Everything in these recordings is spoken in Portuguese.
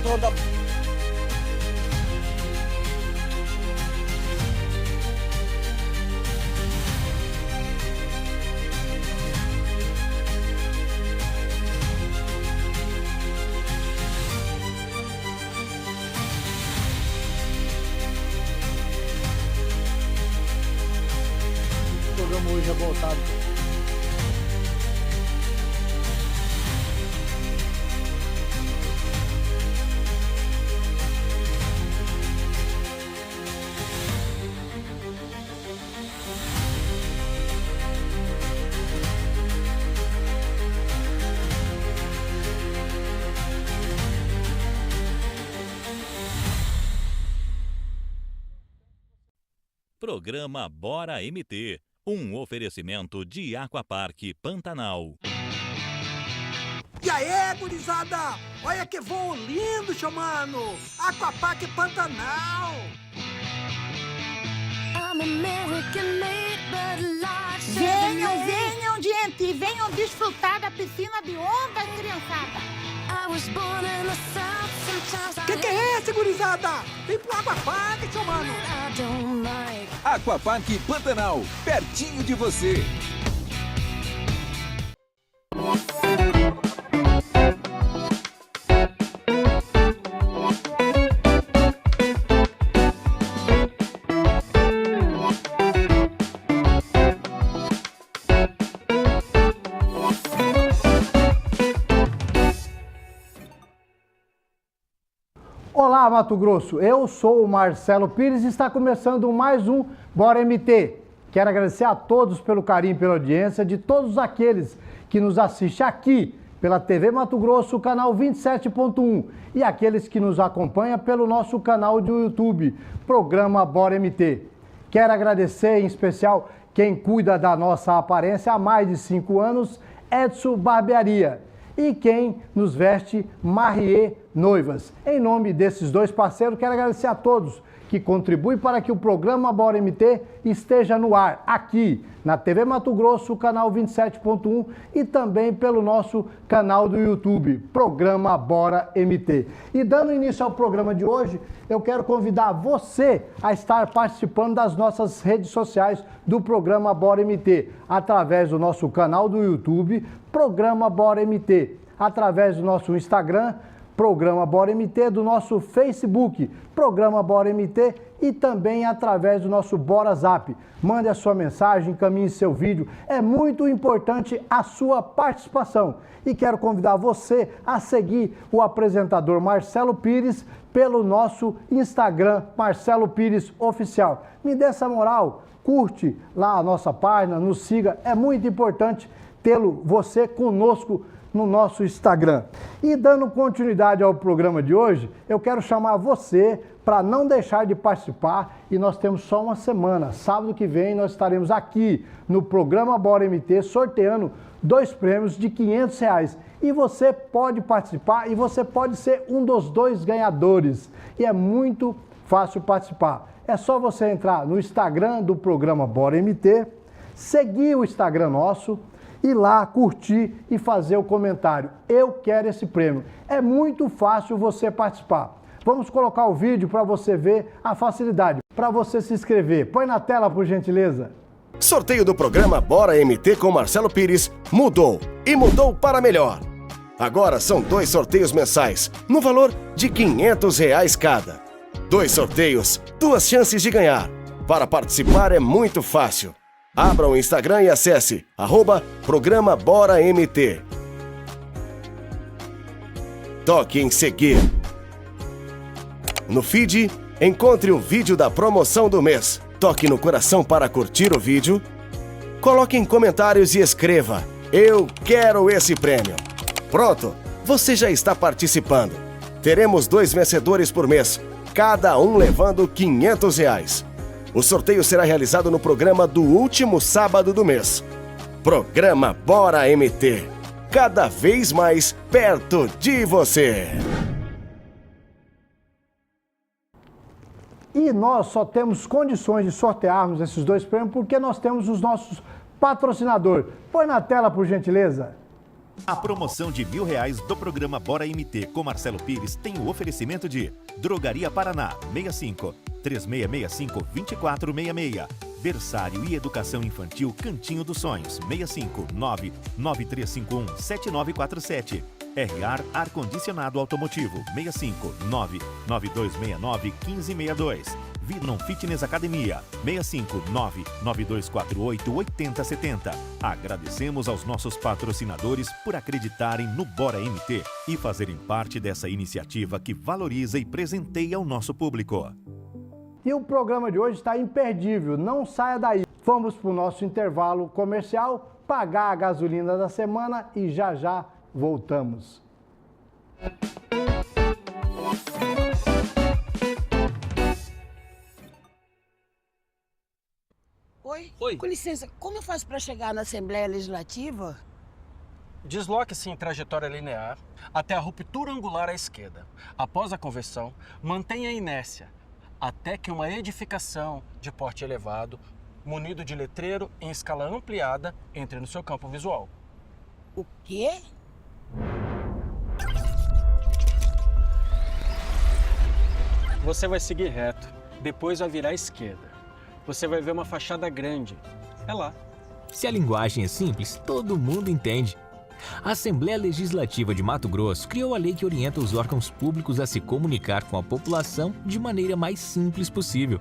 toda. O programa hoje é voltado. Programa Bora MT, um oferecimento de Aquapark Pantanal. E aí, gurizada? Olha que voo lindo, seu mano! Aquapark Pantanal! Venham, venham, gente! Venham desfrutar da piscina de onda, criançada! Que é esse, gurizada? Vem pro Aquapark, seu mano! Aquapark Pantanal, pertinho de você. Olá, Mato Grosso, eu sou o Marcelo Pires e está começando mais um Bora MT. Quero agradecer a todos pelo carinho e pela audiência de todos aqueles que nos assistem aqui pela TV Mato Grosso, canal 27.1 e aqueles que nos acompanham pelo nosso canal do YouTube, Programa Bora MT. Quero agradecer em especial quem cuida da nossa aparência há mais de 5 anos, Edson Barbearia. E quem nos veste, Marrier Noivas. Em nome desses dois parceiros, quero agradecer a todos que contribuem para que o programa Bora MT esteja no ar, aqui na TV Mato Grosso, canal 27.1 e também pelo nosso canal do YouTube, Programa Bora MT. E dando início ao programa de hoje, eu quero convidar você a estar participando das nossas redes sociais do programa Bora MT, através do nosso canal do YouTube, Programa Bora MT, através do nosso Instagram, Programa Bora MT, do nosso Facebook, Programa Bora MT e também através do nosso Bora Zap. Mande a sua mensagem, encaminhe seu vídeo. É muito importante a sua participação. E quero convidar você a seguir o apresentador Marcelo Pires pelo nosso Instagram, Marcelo Pires Oficial. Me dê essa moral, curte lá a nossa página, nos siga. É muito importante tê-lo, você conosco no nosso Instagram. E dando continuidade ao programa de hoje, eu quero chamar você para não deixar de participar e nós temos só uma semana. Sábado que vem nós estaremos aqui no programa Bora MT sorteando 2 prêmios de R$500 e você pode participar e você pode ser um dos 2 ganhadores. E é muito fácil participar. É só você entrar no Instagram do programa Bora MT, seguir o Instagram nosso, ir lá, curtir e fazer o comentário. Eu quero esse prêmio. É muito fácil você participar. Vamos colocar o vídeo para você ver a facilidade, para você se inscrever. Põe na tela, por gentileza. Sorteio do programa Bora MT com Marcelo Pires mudou e mudou para melhor. Agora são 2 sorteios mensais, no valor de R$500 cada. 2 sorteios, 2 chances de ganhar. Para participar é muito fácil. Abra o Instagram e acesse @Programa Bora MT. Toque em seguir. No feed, encontre o vídeo da promoção do mês. Toque no coração para curtir o vídeo. Coloque em comentários e escreva: "Eu quero esse prêmio". Pronto, você já está participando. Teremos 2 vencedores por mês, cada um levando R$500. O sorteio será realizado no programa do último sábado do mês. Programa Bora MT. Cada vez mais perto de você. E nós só temos condições de sortearmos esses 2 prêmios porque nós temos os nossos patrocinadores. Põe na tela, por gentileza. A promoção de R$1.000 do programa Bora MT com Marcelo Pires tem o oferecimento de Drogaria Paraná 65 3665 2466. Berçário e Educação Infantil Cantinho dos Sonhos 65 99351 7947. RR Ar-Condicionado Automotivo 65 99269 1562. Vidnon Fitness Academia 65 99248 8070. Agradecemos aos nossos patrocinadores por acreditarem no Bora MT e fazerem parte dessa iniciativa que valoriza e presenteia o nosso público. E o programa de hoje está imperdível, não saia daí. Vamos para o nosso intervalo comercial, pagar a gasolina da semana e já voltamos. Oi. Com licença, como eu faço para chegar na Assembleia Legislativa? Desloque-se em trajetória linear até a ruptura angular à esquerda. Após a conversão, mantenha a inércia até que uma edificação de porte elevado, munido de letreiro em escala ampliada, entre no seu campo visual. O quê? Você vai seguir reto, depois vai virar à esquerda. Você vai ver uma fachada grande. É lá. Se a linguagem é simples, todo mundo entende. A Assembleia Legislativa de Mato Grosso criou a lei que orienta os órgãos públicos a se comunicar com a população de maneira mais simples possível.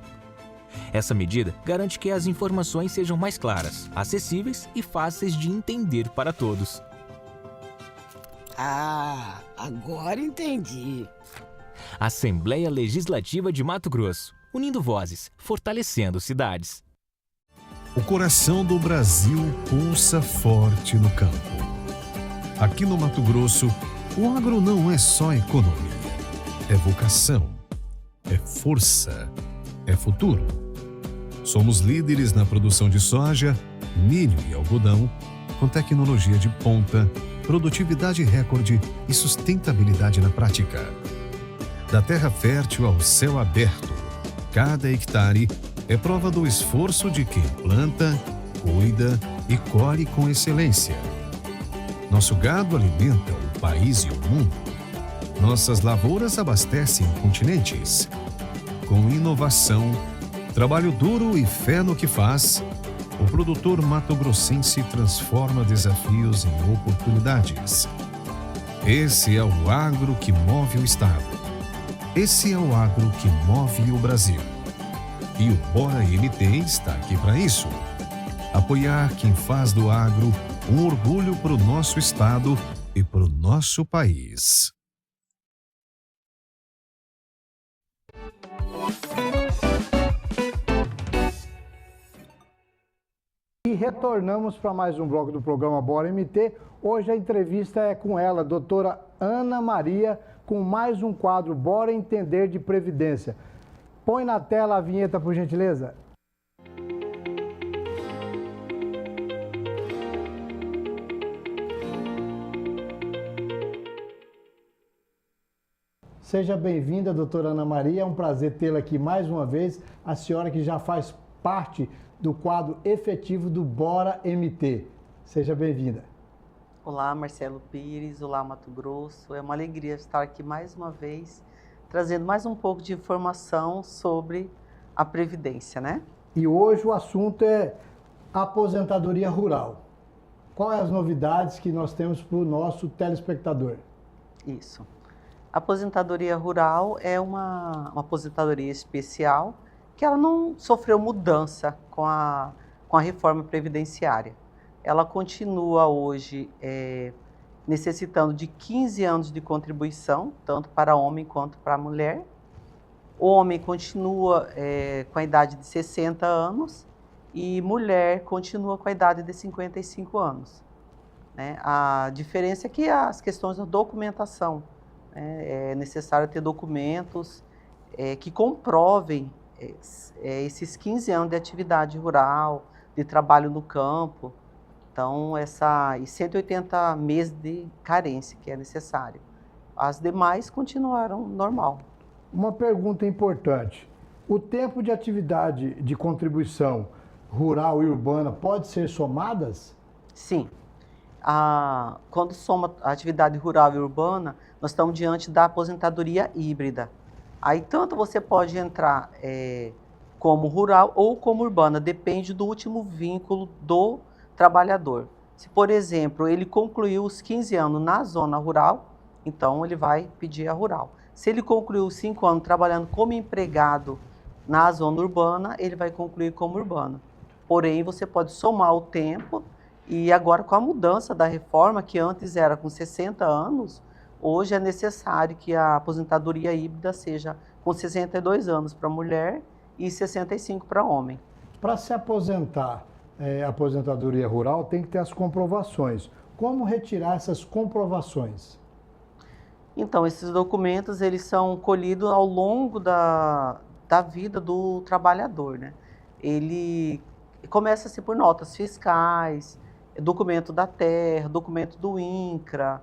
Essa medida garante que as informações sejam mais claras, acessíveis e fáceis de entender para todos. Ah, agora entendi. Assembleia Legislativa de Mato Grosso, unindo vozes, fortalecendo cidades. O coração do Brasil pulsa forte no campo. Aqui no Mato Grosso, o agro não é só economia, é vocação, é força, é futuro. Somos líderes na produção de soja, milho e algodão, com tecnologia de ponta, produtividade recorde e sustentabilidade na prática. Da terra fértil ao céu aberto, cada hectare é prova do esforço de quem planta, cuida e colhe com excelência. Nosso gado alimenta o país e o mundo. Nossas lavouras abastecem continentes. Com inovação, trabalho duro e fé no que faz, o produtor mato-grossense transforma desafios em oportunidades. Esse é o agro que move o estado. Esse é o agro que move o Brasil. E o Bora MT está aqui para isso. Apoiar quem faz do agro um orgulho para o nosso estado e para o nosso país. E retornamos para mais um bloco do programa Bora MT. Hoje a entrevista é com ela, doutora Ana Maria, com mais um quadro Bora Entender de Previdência. Põe na tela a vinheta, por gentileza. Seja bem-vinda, doutora Ana Maria. É um prazer tê-la aqui mais uma vez. A senhora que já faz parte do quadro efetivo do Bora MT. Seja bem-vinda. Olá, Marcelo Pires. Olá, Mato Grosso. É uma alegria estar aqui mais uma vez, trazendo mais um pouco de informação sobre a Previdência, né? E hoje o assunto é aposentadoria rural. Quais as novidades que nós temos para o nosso telespectador? Isso. A aposentadoria rural é uma aposentadoria especial que ela não sofreu mudança com a reforma previdenciária. Ela continua hoje necessitando de 15 anos de contribuição, tanto para homem quanto para mulher. O homem continua com a idade de 60 anos e mulher continua com a idade de 55 anos. Né? A diferença é que as questões da documentação, é necessário ter documentos que comprovem esses 15 anos de atividade rural, de trabalho no campo. Então, e 180 meses de carência que é necessário. As demais continuaram normal. Uma pergunta importante. O tempo de atividade de contribuição rural e urbana pode ser somadas? Sim. Quando soma a atividade rural e urbana, nós estamos diante da aposentadoria híbrida. Aí tanto você pode entrar como rural ou como urbana, depende do último vínculo do trabalhador. Se, por exemplo, ele concluiu os 15 anos na zona rural, então ele vai pedir a rural. Se ele concluiu os 5 anos trabalhando como empregado na zona urbana, ele vai concluir como urbana. Porém, você pode somar o tempo e agora com a mudança da reforma, que antes era com 60 anos, hoje é necessário que a aposentadoria híbrida seja com 62 anos para mulher e 65 para homem. Para se aposentar, aposentadoria rural, tem que ter as comprovações. Como retirar essas comprovações? Então, esses documentos eles são colhidos ao longo da vida do trabalhador, né? Ele começa-se por notas fiscais, documento da terra, documento do INCRA,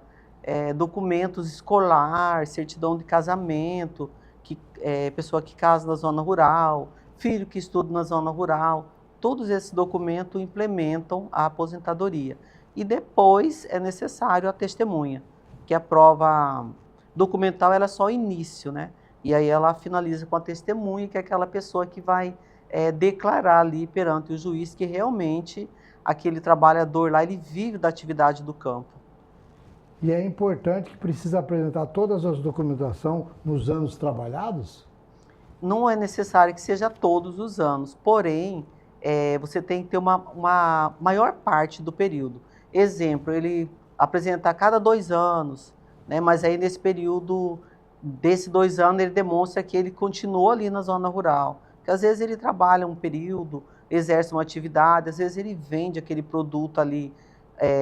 documentos escolar, certidão de casamento, pessoa que casa na zona rural, filho que estuda na zona rural. Todos esses documentos implementam a aposentadoria. E depois é necessário a testemunha, que a prova documental ela é só o início, né? E aí ela finaliza com a testemunha, que é aquela pessoa que vai declarar ali perante o juiz que realmente aquele trabalhador lá, ele vive da atividade do campo. E é importante que precisa apresentar todas as documentações nos anos trabalhados? Não é necessário que seja todos os anos, porém, você tem que ter uma maior parte do período. Exemplo, ele apresenta a cada 2 anos, né, mas aí nesse período, desses 2 anos, ele demonstra que ele continuou ali na zona rural. Porque às vezes ele trabalha um período, exerce uma atividade, às vezes ele vende aquele produto ali,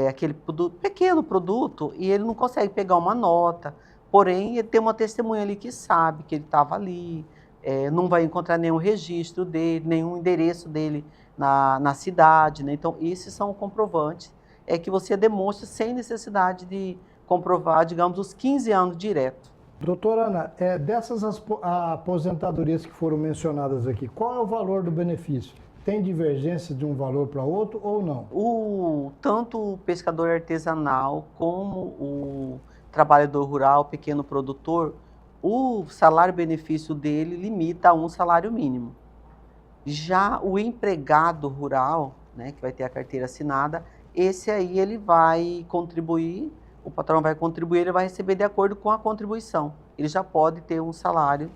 aquele pequeno produto, e ele não consegue pegar uma nota, porém ele tem uma testemunha ali que sabe que ele estava ali, não vai encontrar nenhum registro dele, nenhum endereço dele na cidade, né? Então esses são comprovantes, que você demonstra sem necessidade de comprovar, digamos, os 15 anos direto. Doutora Ana, dessas aposentadorias que foram mencionadas aqui, qual é o valor do benefício? Tem divergência de um valor para outro ou não? Tanto o pescador artesanal como o trabalhador rural, pequeno produtor, o salário-benefício dele limita a um salário mínimo. Já o empregado rural, né, que vai ter a carteira assinada, esse aí ele vai contribuir, o patrão vai contribuir, ele vai receber de acordo com a contribuição. Ele já pode ter um salário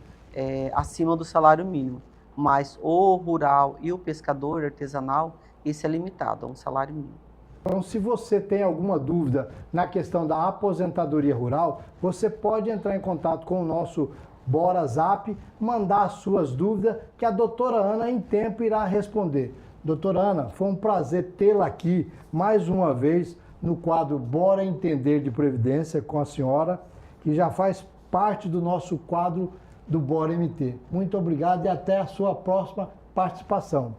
acima do salário mínimo. Mas o rural e o pescador artesanal, esse é limitado a um salário mínimo. Então, se você tem alguma dúvida na questão da aposentadoria rural, você pode entrar em contato com o nosso Bora Zap, mandar as suas dúvidas, que a doutora Ana, em tempo, irá responder. Doutora Ana, foi um prazer tê-la aqui mais uma vez no quadro Bora Entender de Previdência com a senhora, que já faz parte do nosso quadro do Bora MT. Muito obrigado e até a sua próxima participação.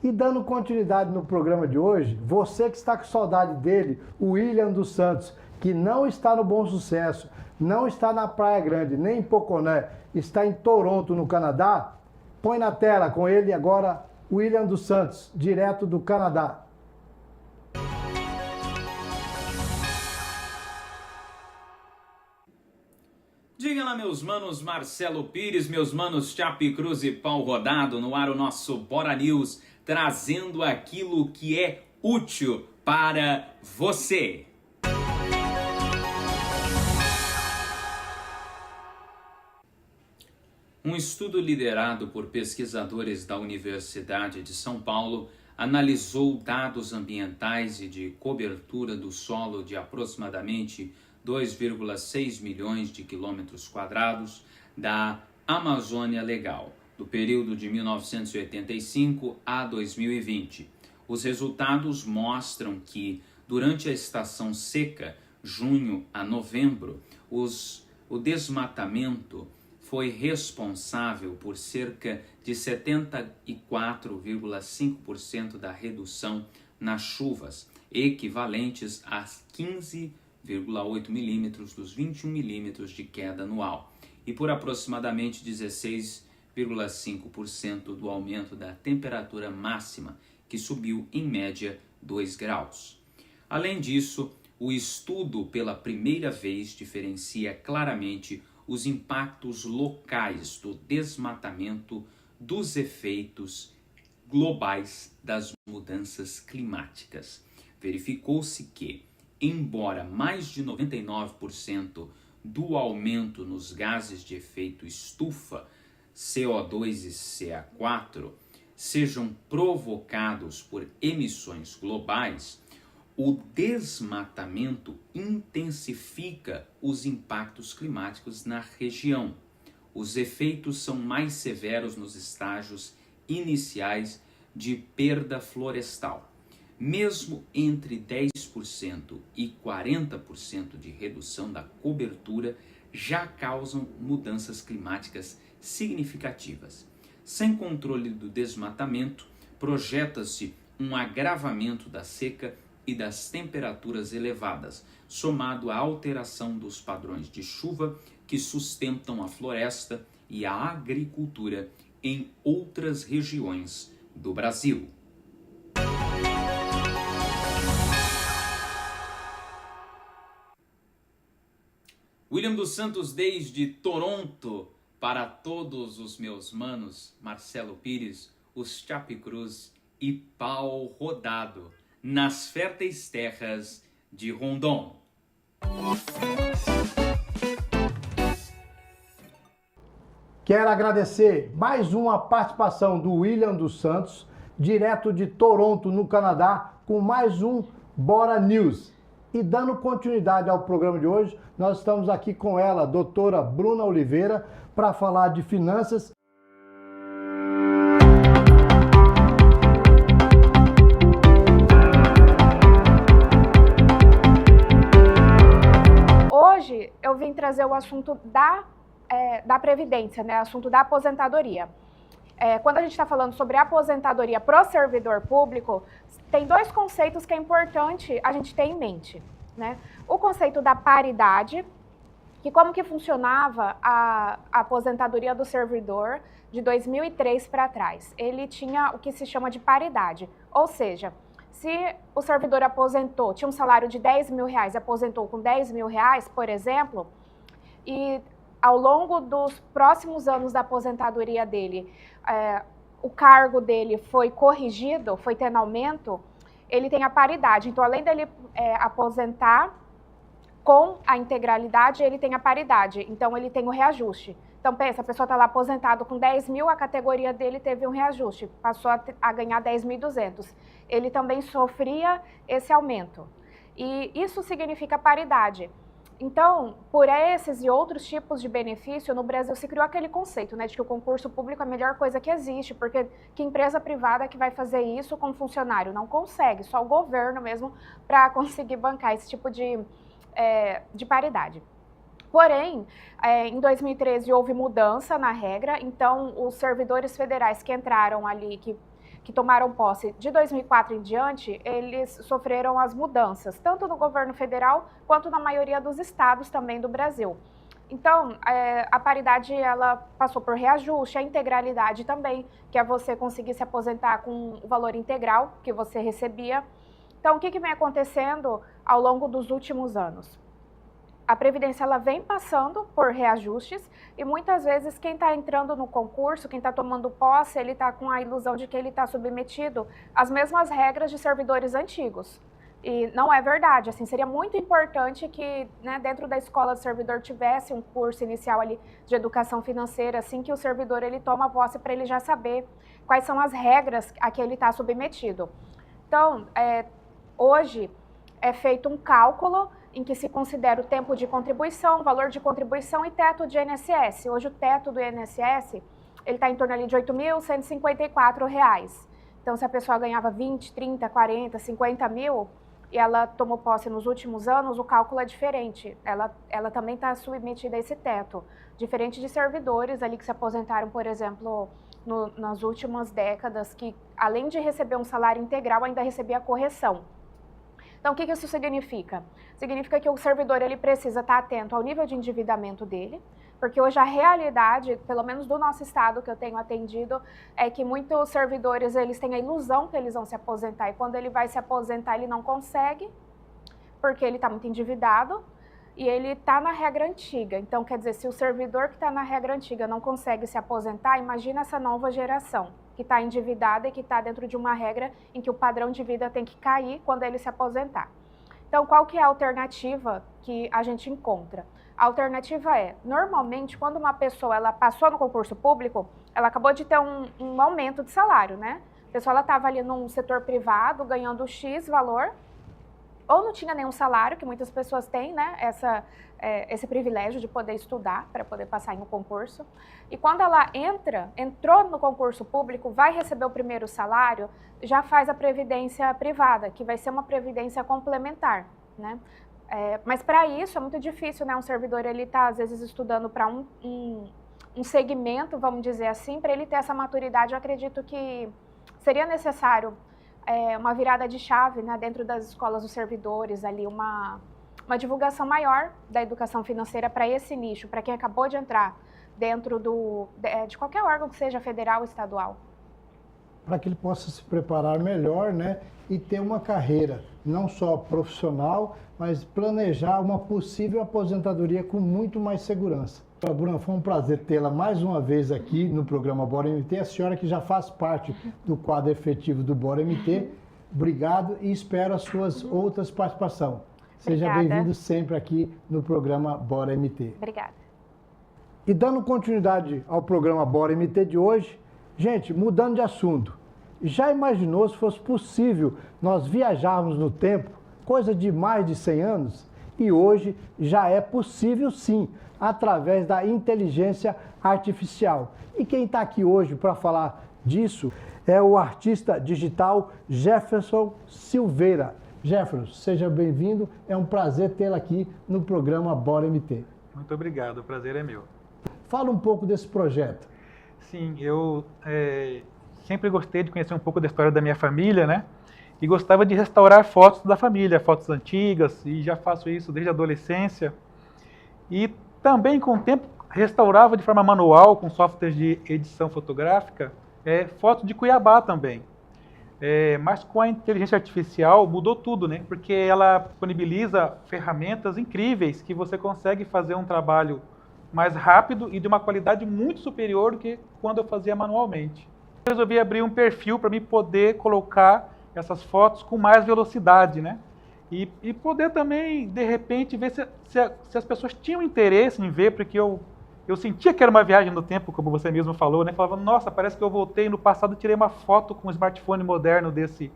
E dando continuidade no programa de hoje, você que está com saudade dele, o William dos Santos, que não está no Bom Sucesso, não está na Praia Grande, nem em Poconé, está em Toronto, no Canadá, põe na tela com ele agora William dos Santos, direto do Canadá. Diga lá, meus manos Marcelo Pires, meus manos Chape Cruz e Pau Rodado, no ar o nosso Bora News, trazendo aquilo que é útil para você. Um estudo liderado por pesquisadores da Universidade de São Paulo analisou dados ambientais e de cobertura do solo de aproximadamente 2,6 milhões de quilômetros quadrados da Amazônia Legal, do período de 1985 a 2020. Os resultados mostram que, durante a estação seca, junho a novembro, o desmatamento foi responsável por cerca de 74,5% da redução nas chuvas, equivalentes a 15,8 milímetros dos 21 milímetros de queda anual, e por aproximadamente 16,5% do aumento da temperatura máxima, que subiu em média 2 graus. Além disso, o estudo pela primeira vez diferencia claramente os impactos locais do desmatamento dos efeitos globais das mudanças climáticas. Verificou-se que, embora mais de 99% do aumento nos gases de efeito estufa, CO2 e CA4, sejam provocados por emissões globais, o desmatamento intensifica os impactos climáticos na região. Os efeitos são mais severos nos estágios iniciais de perda florestal. Mesmo entre 10% e 40% de redução da cobertura já causam mudanças climáticas significativas. Sem controle do desmatamento, projeta-se um agravamento da seca e das temperaturas elevadas, somado à alteração dos padrões de chuva que sustentam a floresta e a agricultura em outras regiões do Brasil. William dos Santos desde Toronto, para todos os meus manos, Marcelo Pires, os Chapecruz e pau rodado nas férteis terras de Rondon. Quero agradecer mais uma participação do William dos Santos, direto de Toronto, no Canadá, com mais um Bora News. E dando continuidade ao programa de hoje, nós estamos aqui com ela, a doutora Bruna Oliveira, para falar de finanças. Hoje eu vim trazer o assunto da Previdência, né? Assunto da aposentadoria. Quando a gente está falando sobre aposentadoria para o servidor público, tem dois conceitos que é importante a gente ter em mente, né? O conceito da paridade, que como que funcionava a aposentadoria do servidor de 2003 para trás. Ele tinha o que se chama de paridade, ou seja, se o servidor aposentou, tinha um salário de 10 mil reais, aposentou com 10 mil reais, por exemplo, e ao longo dos próximos anos da aposentadoria dele, o cargo dele foi corrigido, foi tendo aumento, ele tem a paridade. Então, além dele aposentar com a integralidade, ele tem a paridade. Então, ele tem o reajuste. Então, pensa, a pessoa está lá aposentado com 10 mil, a categoria dele teve um reajuste, passou a ganhar 10.200. Ele também sofria esse aumento. E isso significa paridade. Então, por esses e outros tipos de benefício, no Brasil se criou aquele conceito, né, de que o concurso público é a melhor coisa que existe, porque que empresa privada que vai fazer isso como funcionário? Não consegue, só o governo mesmo para conseguir bancar esse tipo de paridade. Porém, em 2013 houve mudança na regra, então os servidores federais que entraram ali, que tomaram posse de 2004 em diante, eles sofreram as mudanças, tanto no governo federal quanto na maioria dos estados também do Brasil. Então, a paridade ela passou por reajuste, a integralidade também, que é você conseguir se aposentar com o valor integral que você recebia. Então, o que vem acontecendo ao longo dos últimos anos? A Previdência ela vem passando por reajustes e muitas vezes quem está entrando no concurso, quem está tomando posse, ele está com a ilusão de que ele está submetido às mesmas regras de servidores antigos. E não é verdade, assim, seria muito importante que, né, dentro da escola do servidor tivesse um curso inicial ali de educação financeira, assim que o servidor ele toma posse para ele já saber quais são as regras a que ele está submetido. Então, hoje é feito um cálculo em que se considera o tempo de contribuição, valor de contribuição e teto de INSS. Hoje o teto do INSS ele está em torno ali de R$ 8.154. Então, se a pessoa ganhava 20, 30, 40, 50 mil e ela tomou posse nos últimos anos, o cálculo é diferente. Ela também está submetida a esse teto. Diferente de servidores ali que se aposentaram, por exemplo, nas últimas décadas, que além de receber um salário integral, ainda recebia a correção. Então, o que isso significa? Significa que o servidor ele precisa estar atento ao nível de endividamento dele, porque hoje a realidade, pelo menos do nosso estado que eu tenho atendido, é que muitos servidores eles têm a ilusão que eles vão se aposentar e quando ele vai se aposentar ele não consegue porque ele está muito endividado e ele está na regra antiga. Então, quer dizer, se o servidor que está na regra antiga não consegue se aposentar, imagina essa nova geração que está endividada e que está dentro de uma regra em que o padrão de vida tem que cair quando ele se aposentar. Então, qual que é a alternativa que a gente encontra? A alternativa é, normalmente, quando uma pessoa ela passou no concurso público, ela acabou de ter um aumento de salário, né? A pessoa estava ali num setor privado, ganhando X valor, ou não tinha nenhum salário, que muitas pessoas têm, né? Esse privilégio de poder estudar para poder passar em um concurso. E quando ela entrou no concurso público, vai receber o primeiro salário, já faz a previdência privada, que vai ser uma previdência complementar, né? Mas para isso é muito difícil, né? Um servidor ele está às vezes estudando para um segmento, vamos dizer assim, para ele ter essa maturidade. Eu acredito que seria necessário uma virada de chave, né? Dentro das escolas dos servidores, ali uma divulgação maior da educação financeira para esse nicho, para quem acabou de entrar dentro de qualquer órgão que seja federal ou estadual. Para que ele possa se preparar melhor, né, e ter uma carreira não só profissional, mas planejar uma possível aposentadoria com muito mais segurança. Bruna, foi um prazer tê-la mais uma vez aqui no programa Bora MT. A senhora que já faz parte do quadro efetivo do Bora MT, obrigado e espero as suas outras participações. Seja bem-vindo sempre aqui no programa Bora MT. Obrigada. E dando continuidade ao programa Bora MT de hoje, gente, mudando de assunto, já imaginou se fosse possível nós viajarmos no tempo, coisa de mais de 100 anos? E hoje já é possível sim, através da inteligência artificial. E quem está aqui hoje para falar disso é o artista digital Jefferson Silveira. Jefferson, seja bem-vindo, é um prazer tê-lo aqui no programa Bora MT. Muito obrigado, o prazer é meu. Fala um pouco desse projeto. Sim, eu sempre gostei de conhecer um pouco da história da minha família, né? E gostava de restaurar fotos da família, fotos antigas, e já faço isso desde a adolescência. E também, com o tempo, restaurava de forma manual, com softwares de edição fotográfica, fotos de Cuiabá também. Mas com a inteligência artificial mudou tudo, né? Porque ela disponibiliza ferramentas incríveis que você consegue fazer um trabalho mais rápido e de uma qualidade muito superior do que quando eu fazia manualmente. Eu resolvi abrir um perfil para me poder colocar essas fotos com mais velocidade, né? E poder também, de repente, ver se as pessoas tinham interesse em ver, porque eu sentia que era uma viagem no tempo, como você mesmo falou, né? Falava, nossa, parece que eu voltei no passado e tirei uma foto com um smartphone moderno desse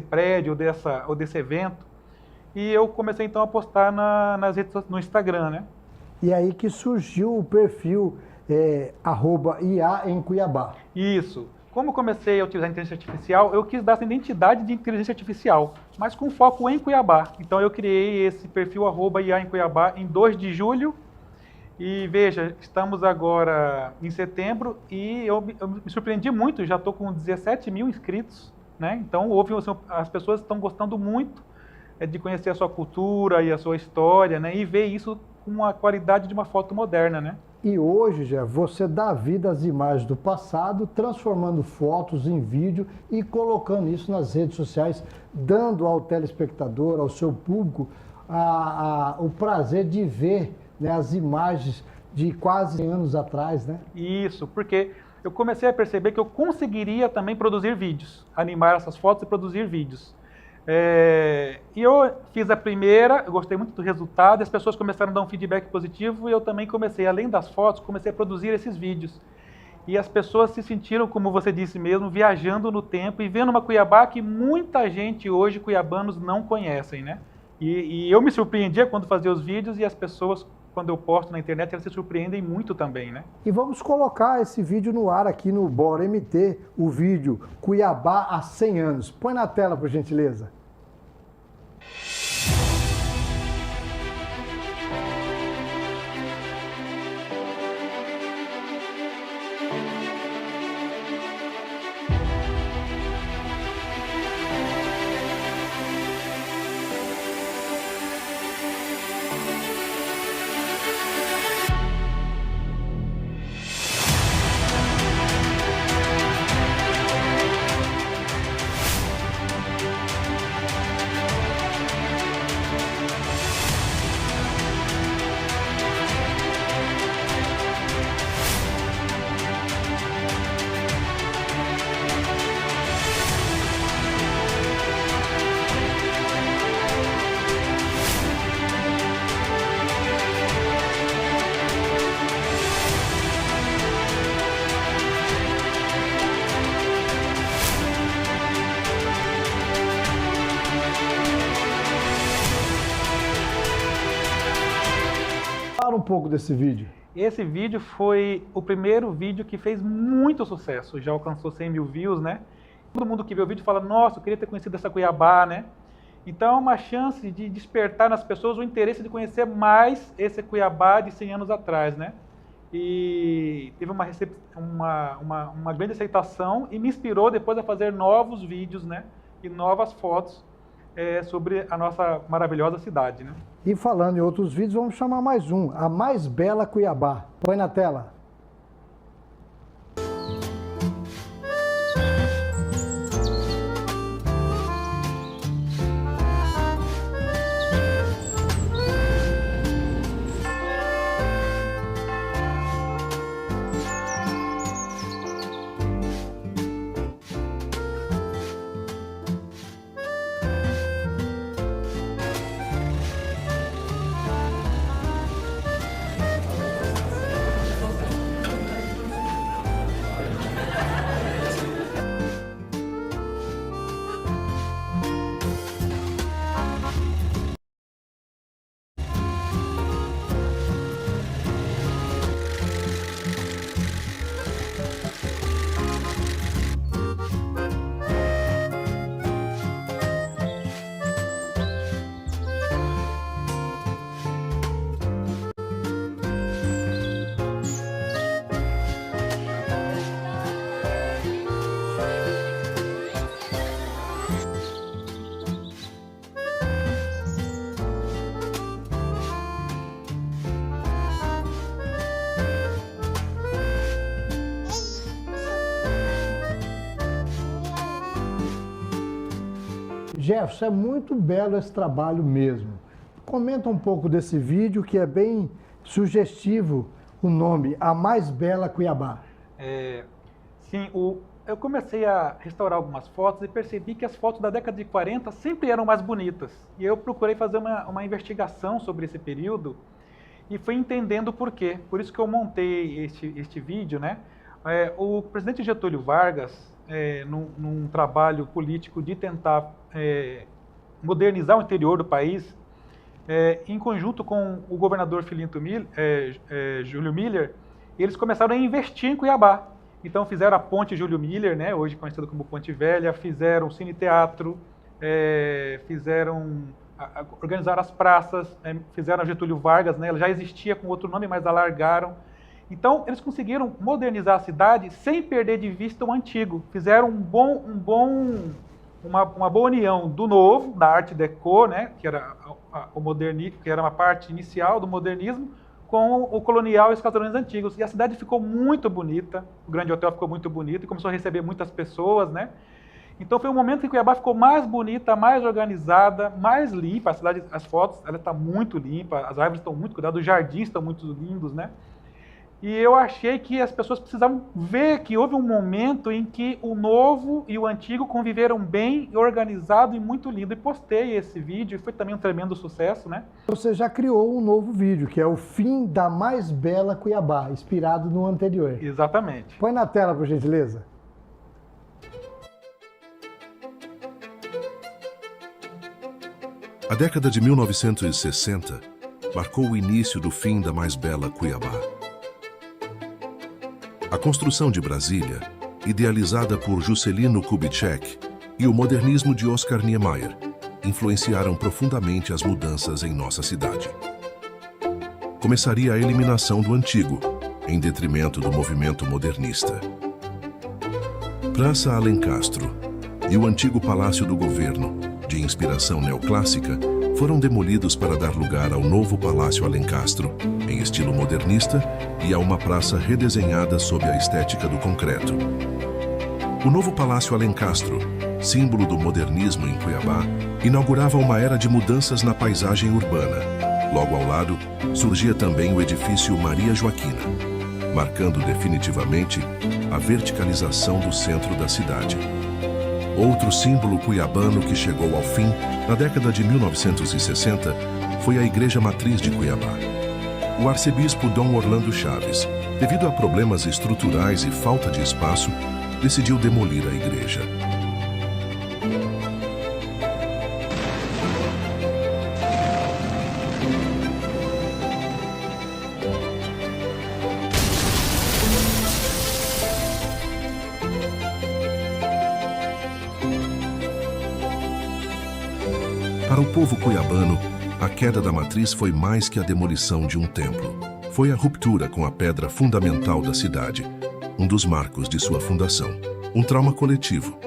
prédio ou desse evento. E eu comecei então a postar nas redes, no Instagram, né? E aí que surgiu o perfil @IA em Cuiabá. Isso. Como comecei a utilizar a inteligência artificial, eu quis dar essa identidade de inteligência artificial, mas com foco em Cuiabá. Então eu criei esse perfil @IA em Cuiabá em 2 de julho. E veja, estamos agora em setembro e eu me surpreendi muito, já estou com 17 mil inscritos, né? Então as pessoas estão gostando muito de conhecer a sua cultura e a sua história, né? E ver isso com a qualidade de uma foto moderna, né? E hoje, já você dá vida às imagens do passado, transformando fotos em vídeo e colocando isso nas redes sociais, dando ao telespectador, ao seu público, o prazer de ver, né, as imagens de quase 100 anos atrás, né? Isso, porque eu comecei a perceber que eu conseguiria também produzir vídeos, animar essas fotos e produzir vídeos. E eu fiz a primeira, eu gostei muito do resultado, as pessoas começaram a dar um feedback positivo e eu também comecei, além das fotos, comecei a produzir esses vídeos. E as pessoas se sentiram, como você disse mesmo, viajando no tempo e vendo uma Cuiabá que muita gente hoje, cuiabanos, não conhecem, né? E eu me surpreendia quando fazia os vídeos e as pessoas, quando eu posto na internet, elas se surpreendem muito também, né? E vamos colocar esse vídeo no ar aqui no Bora MT, o vídeo Cuiabá há 100 anos. Põe na tela, por gentileza. Fala um pouco desse vídeo. Esse vídeo foi o primeiro vídeo que fez muito sucesso, já alcançou 100 mil views, né? Todo mundo que vê o vídeo fala, nossa, eu queria ter conhecido essa Cuiabá, né? Então é uma chance de despertar nas pessoas o interesse de conhecer mais esse Cuiabá de 100 anos atrás, né? E teve uma grande aceitação e me inspirou depois a fazer novos vídeos, né? E novas fotos sobre a nossa maravilhosa cidade, né? E falando em outros vídeos, vamos chamar mais um, a mais bela Cuiabá. Põe na tela. Jefferson, é muito belo esse trabalho mesmo. Comenta um pouco desse vídeo que é bem sugestivo, o nome, A Mais Bela Cuiabá. Sim, eu comecei a restaurar algumas fotos e percebi que as fotos da década de 40 sempre eram mais bonitas. E eu procurei fazer uma investigação sobre esse período e fui entendendo o porquê. Por isso que eu montei este vídeo, né? O presidente Getúlio Vargas, num trabalho político de tentar modernizar o interior do país, em conjunto com o governador Júlio Miller, eles começaram a investir em Cuiabá. Então fizeram a Ponte Júlio Miller, né, hoje conhecida como Ponte Velha, fizeram Cine Teatro, organizaram as praças, fizeram a Getúlio Vargas, né, ela já existia com outro nome, mas alargaram. Então eles conseguiram modernizar a cidade sem perder de vista o antigo. Fizeram uma boa união do novo, da Arte Deco, né, que era que era uma parte inicial do modernismo, com o colonial e os casarões antigos. E a cidade ficou muito bonita, o Grande Hotel ficou muito bonito e começou a receber muitas pessoas, né? Então foi um momento que Cuiabá ficou mais bonita, mais organizada, mais limpa. A cidade, as fotos, ela está muito limpa, as árvores estão muito cuidadas, os jardins estão muito lindos, né? E eu achei que as pessoas precisavam ver que houve um momento em que o novo e o antigo conviveram bem, organizado e muito lindo. E postei esse vídeo, e foi também um tremendo sucesso, né? Você já criou um novo vídeo, que é o Fim da Mais Bela Cuiabá, inspirado no anterior. Exatamente. Põe na tela, por gentileza. A década de 1960 marcou o início do fim da mais bela Cuiabá. A construção de Brasília, idealizada por Juscelino Kubitschek, e o modernismo de Oscar Niemeyer influenciaram profundamente as mudanças em nossa cidade. Começaria a eliminação do antigo, em detrimento do movimento modernista. Praça Alencastro e o antigo Palácio do Governo, de inspiração neoclássica, foram demolidos para dar lugar ao novo Palácio Alencastro, em estilo modernista, e a uma praça redesenhada sob a estética do concreto. O novo Palácio Alencastro, símbolo do modernismo em Cuiabá, inaugurava uma era de mudanças na paisagem urbana. Logo ao lado, surgia também o edifício Maria Joaquina, marcando definitivamente a verticalização do centro da cidade. Outro símbolo cuiabano que chegou ao fim, na década de 1960, foi a Igreja Matriz de Cuiabá. O arcebispo Dom Orlando Chaves, devido a problemas estruturais e falta de espaço, decidiu demolir a igreja. Para o povo cuiabano, a queda da matriz foi mais que a demolição de um templo. Foi a ruptura com a pedra fundamental da cidade, um dos marcos de sua fundação. Um trauma coletivo,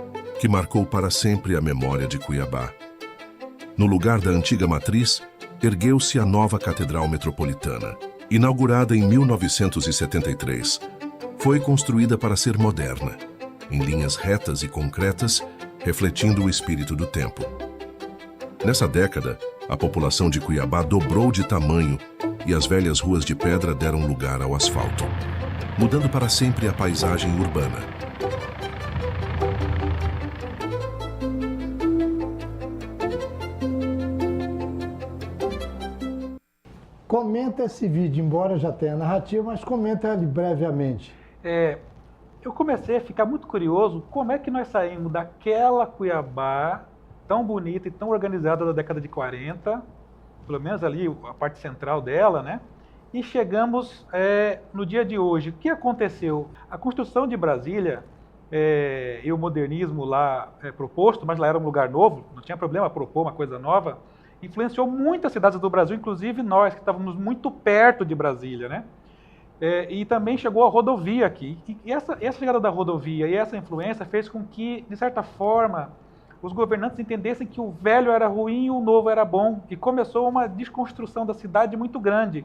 que marcou para sempre a memória de Cuiabá. No lugar da antiga matriz, ergueu-se a nova Catedral Metropolitana. Inaugurada em 1973, foi construída para ser moderna, em linhas retas e concretas, refletindo o espírito do tempo. Nessa década, a população de Cuiabá dobrou de tamanho e as velhas ruas de pedra deram lugar ao asfalto, mudando para sempre a paisagem urbana. Comenta esse vídeo, embora já tenha narrativa, mas comenta ele brevemente. Eu comecei a ficar muito curioso como é que nós saímos daquela Cuiabá tão bonita e tão organizada da década de 40, pelo menos ali a parte central dela, né? E chegamos no dia de hoje. O que aconteceu? A construção de Brasília e o modernismo lá proposto, mas lá era um lugar novo, não tinha problema propor uma coisa nova, influenciou muitas cidades do Brasil, inclusive nós, que estávamos muito perto de Brasília, né? E também chegou a rodovia aqui. E essa chegada da rodovia e essa influência fez com que, de certa forma, os governantes entendessem que o velho era ruim e o novo era bom. E começou uma desconstrução da cidade muito grande.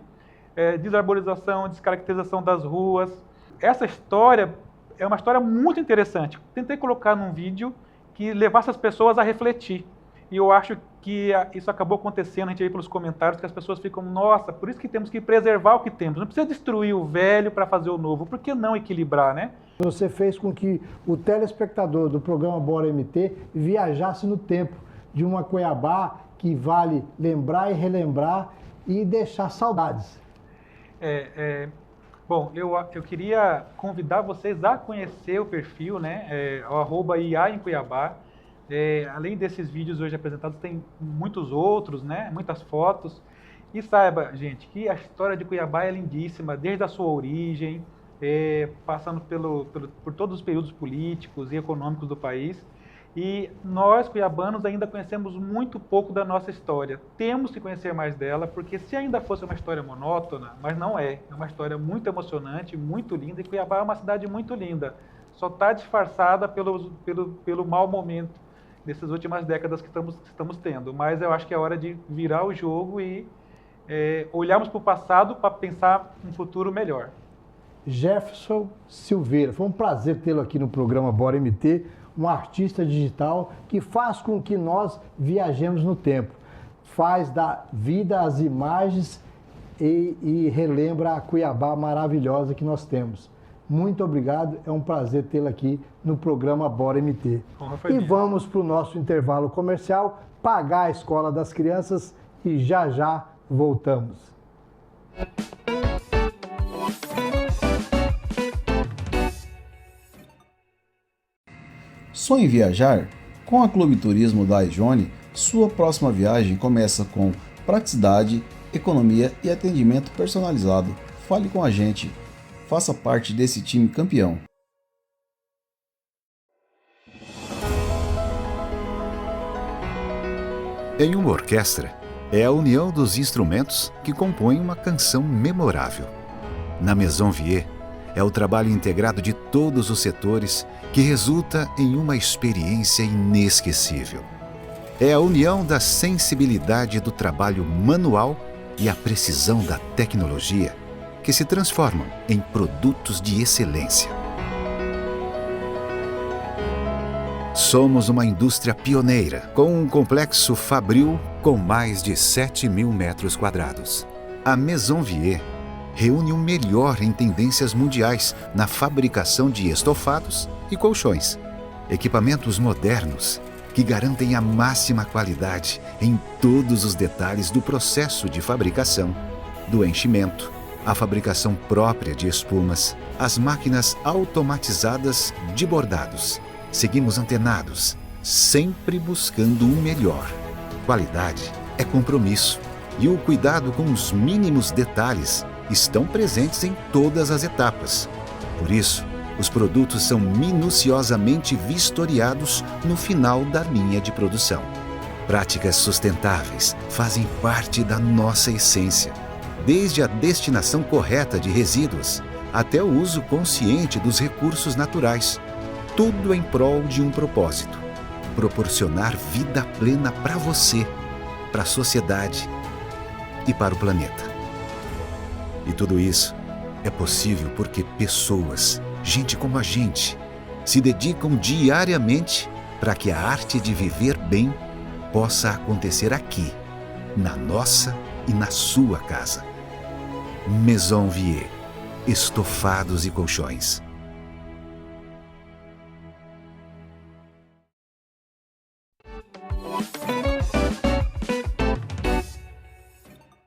Desarborização, descaracterização das ruas. Essa história é uma história muito interessante. Tentei colocar num vídeo que levasse as pessoas a refletir. E eu acho que isso acabou acontecendo, a gente vê pelos comentários, que as pessoas ficam, nossa, por isso que temos que preservar o que temos. Não precisa destruir o velho para fazer o novo. Por que não equilibrar, né? Você fez com que o telespectador do programa Bora MT viajasse no tempo de uma Cuiabá que vale lembrar e relembrar e deixar saudades. Bom, eu queria convidar vocês a conhecer o perfil, né? O @IA em Cuiabá. Além desses vídeos hoje apresentados, tem muitos outros, né? Muitas fotos. E saiba, gente, que a história de Cuiabá é lindíssima, desde a sua origem, passando por todos os períodos políticos e econômicos do país. E nós, cuiabanos, ainda conhecemos muito pouco da nossa história. Temos que conhecer mais dela, porque se ainda fosse uma história monótona, mas não é. É uma história muito emocionante, muito linda, e Cuiabá é uma cidade muito linda. Só está disfarçada pelo mau momento dessas últimas décadas que estamos tendo. Mas eu acho que é hora de virar o jogo e olharmos para o passado para pensar um futuro melhor. Jefferson Silveira, foi um prazer tê-lo aqui no programa Bora MT, um artista digital que faz com que nós viajemos no tempo. Faz da vida as imagens e relembra a Cuiabá maravilhosa que nós temos. Muito obrigado, é um prazer tê-lo aqui no programa Bora MT. E vamos para o nosso intervalo comercial, pagar a escola das crianças e já voltamos. Sonha em viajar? Com a Clube Turismo da iJohnny, sua próxima viagem começa com praticidade, economia e atendimento personalizado. Fale com a gente. Faça parte desse time campeão. Em uma orquestra, é a união dos instrumentos que compõem uma canção memorável. Na Maison Vier, é o trabalho integrado de todos os setores que resulta em uma experiência inesquecível. É a união da sensibilidade do trabalho manual e a precisão da tecnologia que se transformam em produtos de excelência. Somos uma indústria pioneira, com um complexo fabril com mais de 7.000 metros quadrados. A Maison Vier reúne o melhor em tendências mundiais na fabricação de estofados e colchões. Equipamentos modernos que garantem a máxima qualidade em todos os detalhes do processo de fabricação, do enchimento, a fabricação própria de espumas, as máquinas automatizadas de bordados. Seguimos antenados, sempre buscando o melhor. Qualidade é compromisso e o cuidado com os mínimos detalhes estão presentes em todas as etapas. Por isso, os produtos são minuciosamente vistoriados no final da linha de produção. Práticas sustentáveis fazem parte da nossa essência, desde a destinação correta de resíduos até o uso consciente dos recursos naturais. Tudo em prol de um propósito: proporcionar vida plena para você, para a sociedade e para o planeta. E tudo isso é possível porque pessoas, gente como a gente, se dedicam diariamente para que a arte de viver bem possa acontecer aqui, na nossa e na sua casa. Maison Vier, estofados e colchões.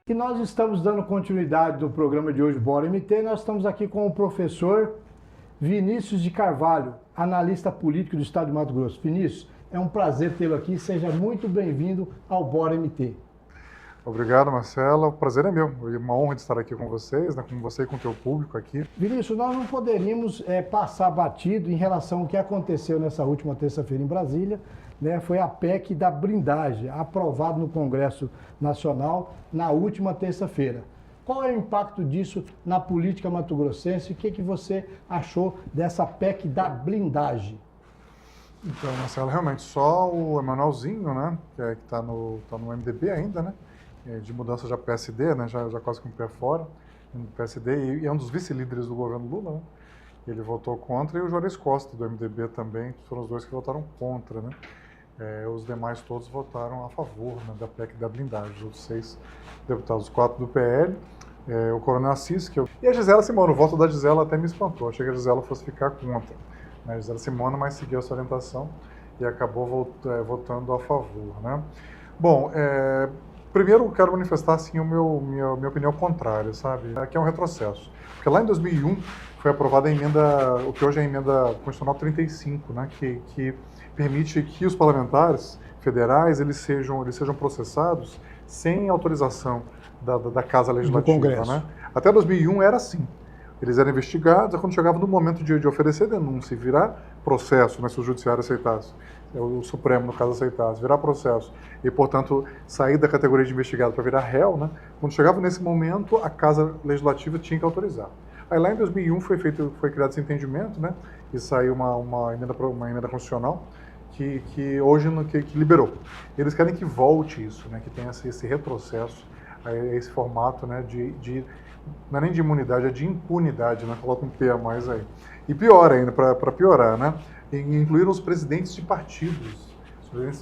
E nós estamos dando continuidade do programa de hoje, Bora MT. Nós estamos aqui com o professor Vinícius de Carvalho, analista político do Estado de Mato Grosso. Vinícius, é um prazer tê-lo aqui. Seja muito bem-vindo ao Bora MT. Obrigado, Marcelo. O prazer é meu. É uma honra de estar aqui com vocês, né, com você e com o teu público aqui. Vinícius, nós não poderíamos passar batido em relação ao que aconteceu nessa última terça-feira em Brasília. Né, foi a PEC da blindagem, aprovada no Congresso Nacional na última terça-feira. Qual é o impacto disso na política mato-grossense? O que você achou dessa PEC da blindagem? Então, Marcelo, realmente só o Emanuelzinho, né, que está no MDB ainda, né, de mudança já PSD, né, já quase com o pé fora, no PSD, e é um dos vice-líderes do governo Lula, né. Ele votou contra, e o Juarez Costa, do MDB também, foram os dois que votaram contra, né. Os demais todos votaram a favor, né, da PEC da blindagem, os outros 6 deputados, 4 do PL, o Coronel Assis, e a Gisela Simona. O voto da Gisela até me espantou, achei que a Gisela fosse ficar contra, né, a Gisela Simona, mas seguiu essa orientação e acabou votando a favor, né. Bom, primeiro eu quero manifestar assim, minha opinião contrária, sabe, que é um retrocesso, porque lá em 2001 foi aprovada a emenda, o que hoje é a emenda constitucional 35, né, que permite que os parlamentares federais eles sejam processados sem autorização da Casa Legislativa, né? Até 2001 era assim. Eles eram investigados, quando chegava no momento de oferecer denúncia e virar processo, né, se o judiciário aceitasse, o Supremo, no caso, aceitasse, virar processo e, portanto, sair da categoria de investigado para virar réu, né? Quando chegava nesse momento, a Casa Legislativa tinha que autorizar. Aí lá em 2001 foi criado esse entendimento, né? E saiu uma emenda constitucional que hoje que liberou. Eles querem que volte isso, né? Que tenha esse retrocesso, esse formato, né? Não é nem de imunidade, é de impunidade, né? Coloca um P a mais aí. E pior ainda, para piorar, né? Incluíram os presidentes de partidos,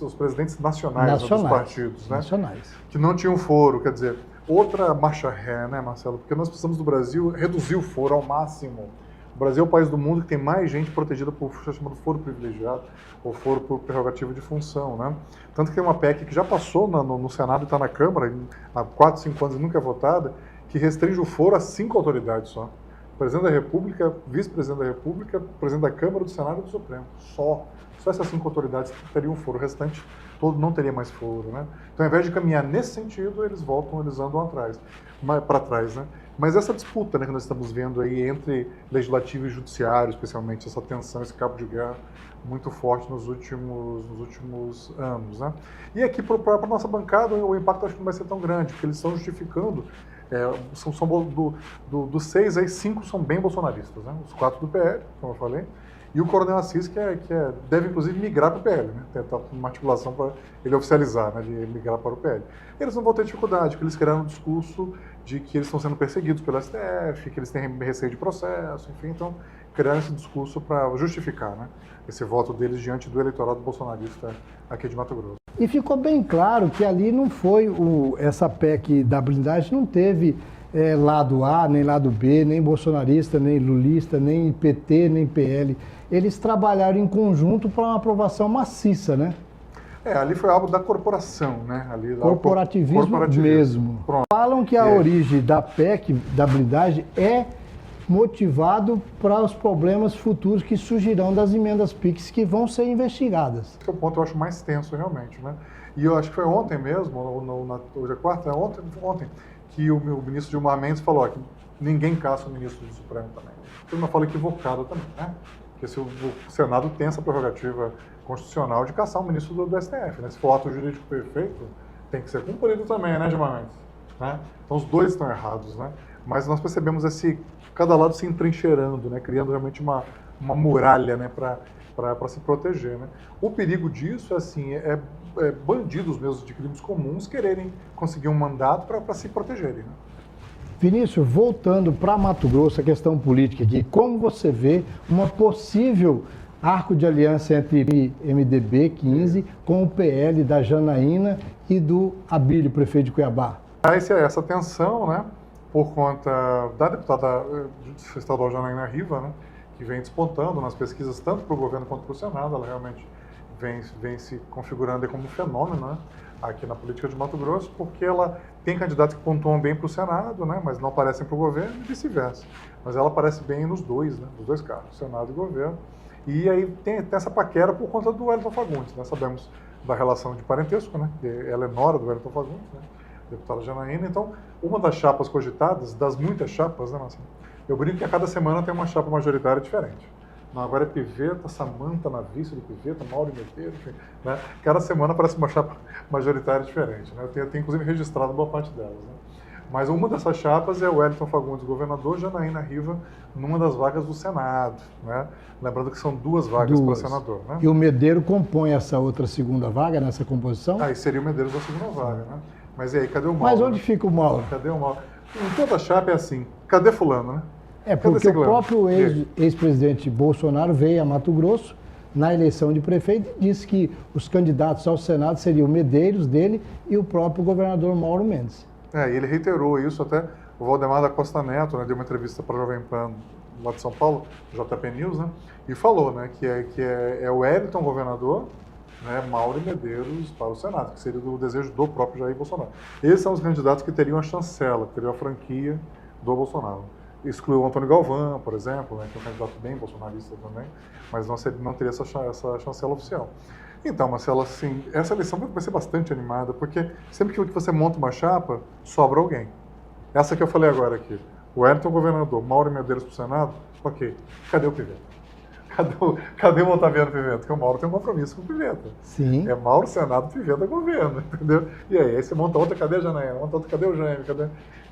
os presidentes nacionais dos partidos, né? Que não tinham foro, quer dizer, outra marcha ré, né, Marcelo? Porque nós precisamos do Brasil reduzir o foro ao máximo. O Brasil é o país do mundo que tem mais gente protegida por chamado foro privilegiado, ou foro por prerrogativa de função, né? Tanto que tem uma PEC que já passou no Senado e está na Câmara, há 4, 5 anos e nunca é votada, que restringe o foro a 5 autoridades só. Presidente da República, vice-presidente da República, presidente da Câmara, do Senado e do Supremo. Só essas 5 autoridades teriam foro. O restante todo não teria mais foro, né? Então, ao invés de caminhar nesse sentido, eles andam para trás, né? Mas essa disputa, né, que nós estamos vendo aí entre legislativo e judiciário, especialmente, essa tensão, esse cabo de guerra muito forte nos últimos anos, né? E aqui, para a nossa bancada, o impacto acho que não vai ser tão grande, porque eles estão justificando, dos 6 aí, 5 são bem bolsonaristas, né? Os 4 do PL, como eu falei, e o Coronel Assis, que deve, inclusive, migrar para o PL, né? Tentar uma articulação para ele oficializar, né? De migrar para o PL. Eles não vão ter dificuldade, porque eles criaram um discurso de que eles estão sendo perseguidos pelo STF, que eles têm receio de processo, enfim, então criaram esse discurso para justificar, né, esse voto deles diante do eleitorado bolsonarista aqui de Mato Grosso. E ficou bem claro que ali não foi essa PEC da blindagem, não teve lado A, nem lado B, nem bolsonarista, nem lulista, nem PT, nem PL. Eles trabalharam em conjunto para uma aprovação maciça, né? Ali foi algo da corporação, né? Corporativismo mesmo. Pronto. Falam que a origem da PEC, da blindagem, é motivado para os problemas futuros que surgirão das emendas PIX que vão ser investigadas. Esse é o ponto que eu acho mais tenso, realmente, né? E eu acho que foi ontem mesmo, hoje é quarta, ontem, que o ministro Gilmar Mendes falou que ninguém caça o ministro do Supremo também. Foi uma fala equivocada também, né? Porque se o Senado tem essa prerrogativa constitucional de caçar o ministro do STF. Né? Se for ato jurídico perfeito, tem que ser cumprido também, né, Gilmar Mendes? Né? Então os dois estão errados, né? Mas nós percebemos cada lado se entrincheirando, né? Criando realmente uma muralha, né? Para se proteger, né? O perigo disso é bandidos mesmo de crimes comuns quererem conseguir um mandato para se protegerem. Né? Vinícius, voltando para Mato Grosso, a questão política aqui, como você vê uma possível arco de aliança entre MDB 15 com o PL da Janaína e do Abílio, prefeito de Cuiabá? Essa tensão, né, por conta da deputada estadual Janaína Riva, né, que vem despontando nas pesquisas tanto para o governo quanto para o Senado, ela realmente vem se configurando como um fenômeno, né, aqui na política de Mato Grosso, porque ela tem candidatos que pontuam bem para o Senado, né, mas não aparecem para o governo e vice-versa. Mas ela aparece bem nos dois, né, nos dois cargos, Senado e governo. E aí tem essa paquera por conta do Wellington Fagundes, né, sabemos da relação de parentesco, né, ela é nora do Wellington Fagundes, né, deputada Janaína. Então, uma das chapas cogitadas, das muitas chapas, né, Marcelo? Eu brinco que a cada semana tem uma chapa majoritária diferente. Não, agora é Piveta, Samanta na vice do Piveta, Mauro e Meteiro, enfim, né? Cada semana aparece uma chapa majoritária diferente, né? Eu tenho inclusive registrado boa parte delas, né? Mas uma dessas chapas é o Wellington Fagundes, governador, Janaína Riva, numa das vagas do Senado, né? Lembrando que são duas vagas para senador, né? E o Medeiro compõe essa outra segunda vaga nessa composição? Aí seria o Medeiros da segunda vaga, né? Mas e aí, cadê o Mauro? Mas onde fica o Mauro? Cadê o Mauro? Em toda chapa é assim, cadê fulano, né? É porque o próprio ex-presidente Bolsonaro veio a Mato Grosso na eleição de prefeito e disse que os candidatos ao Senado seriam Medeiros dele e o próprio governador Mauro Mendes. E ele reiterou isso, até o Valdemar da Costa Neto, né, deu uma entrevista para a Jovem Pan lá de São Paulo, JP News, né, e falou, né, que é o Wellington governador, né, Mauro e Medeiros para o Senado, que seria o desejo do próprio Jair Bolsonaro. Esses são os candidatos que teriam a chancela, que teriam a franquia do Bolsonaro. Excluiu o Antônio Galvão, por exemplo, né, que é um candidato bem bolsonarista também, mas não teria essa chancela oficial. Então, Marcelo, assim, essa eleição vai ser bastante animada, porque sempre que você monta uma chapa, sobra alguém. Essa que eu falei agora aqui, o Wellington governador, Mauro e Medeiros para o Senado, ok, cadê o Piveta? Cadê o Otaviano Piveta? Porque o Mauro tem um compromisso com o Piveta. Sim. É Mauro, Senado, Piveta, governo, entendeu? E aí você monta outra, cadê a Janaína? Monta outra, cadê o Jaime?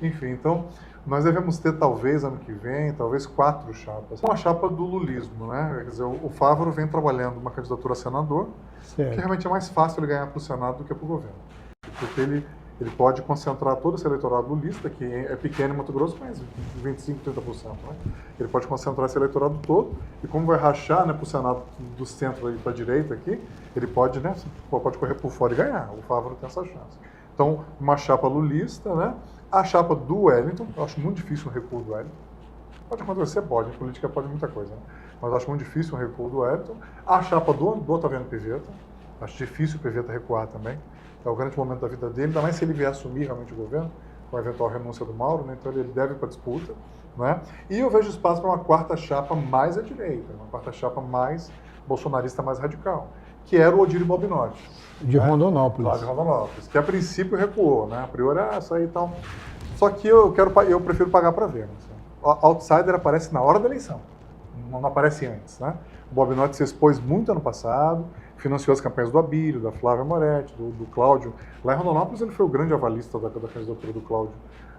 Enfim, então, nós devemos ter, talvez, ano que vem, talvez 4 chapas. Uma chapa do lulismo, né? Quer dizer, o Fávaro vem trabalhando uma candidatura a senador, que realmente é mais fácil ele ganhar para o Senado do que para o governo. Porque ele pode concentrar todo esse eleitorado lulista, que é pequeno em Mato Grosso, mas 25%, 30%. Né? Ele pode concentrar esse eleitorado todo, e como vai rachar, né, para o Senado do centro para a direita aqui, ele pode, né, pode correr por fora e ganhar. O Fávaro tem essa chance. Então, uma chapa lulista, né? A chapa do Wellington, eu acho muito difícil um recuo do Wellington. Pode acontecer, pode. Em política pode muita coisa, né? Mas eu acho muito difícil um recuo do Wellington. A chapa do Otaviano Piveta, acho difícil o Piveta recuar também. É o grande momento da vida dele, ainda mais se ele vier assumir realmente o governo, com a eventual renúncia do Mauro, né? Então ele deve ir para a disputa, né? E eu vejo espaço para uma quarta chapa mais à direita, uma quarta chapa mais bolsonarista, mais radical, que era o Odílio Balbinotti. De Rondonópolis. Lá de Rondonópolis, que a princípio recuou, né? A priori era essa aí e tal. Só que eu prefiro pagar para ver. Né? O outsider aparece na hora da eleição, não aparece antes, né? O Balbinotti se expôs muito ano passado, financiou as campanhas do Abílio, da Flávia Moretti, do Cláudio. Lá em Rondonópolis ele foi o grande avalista da candidatura do Cláudio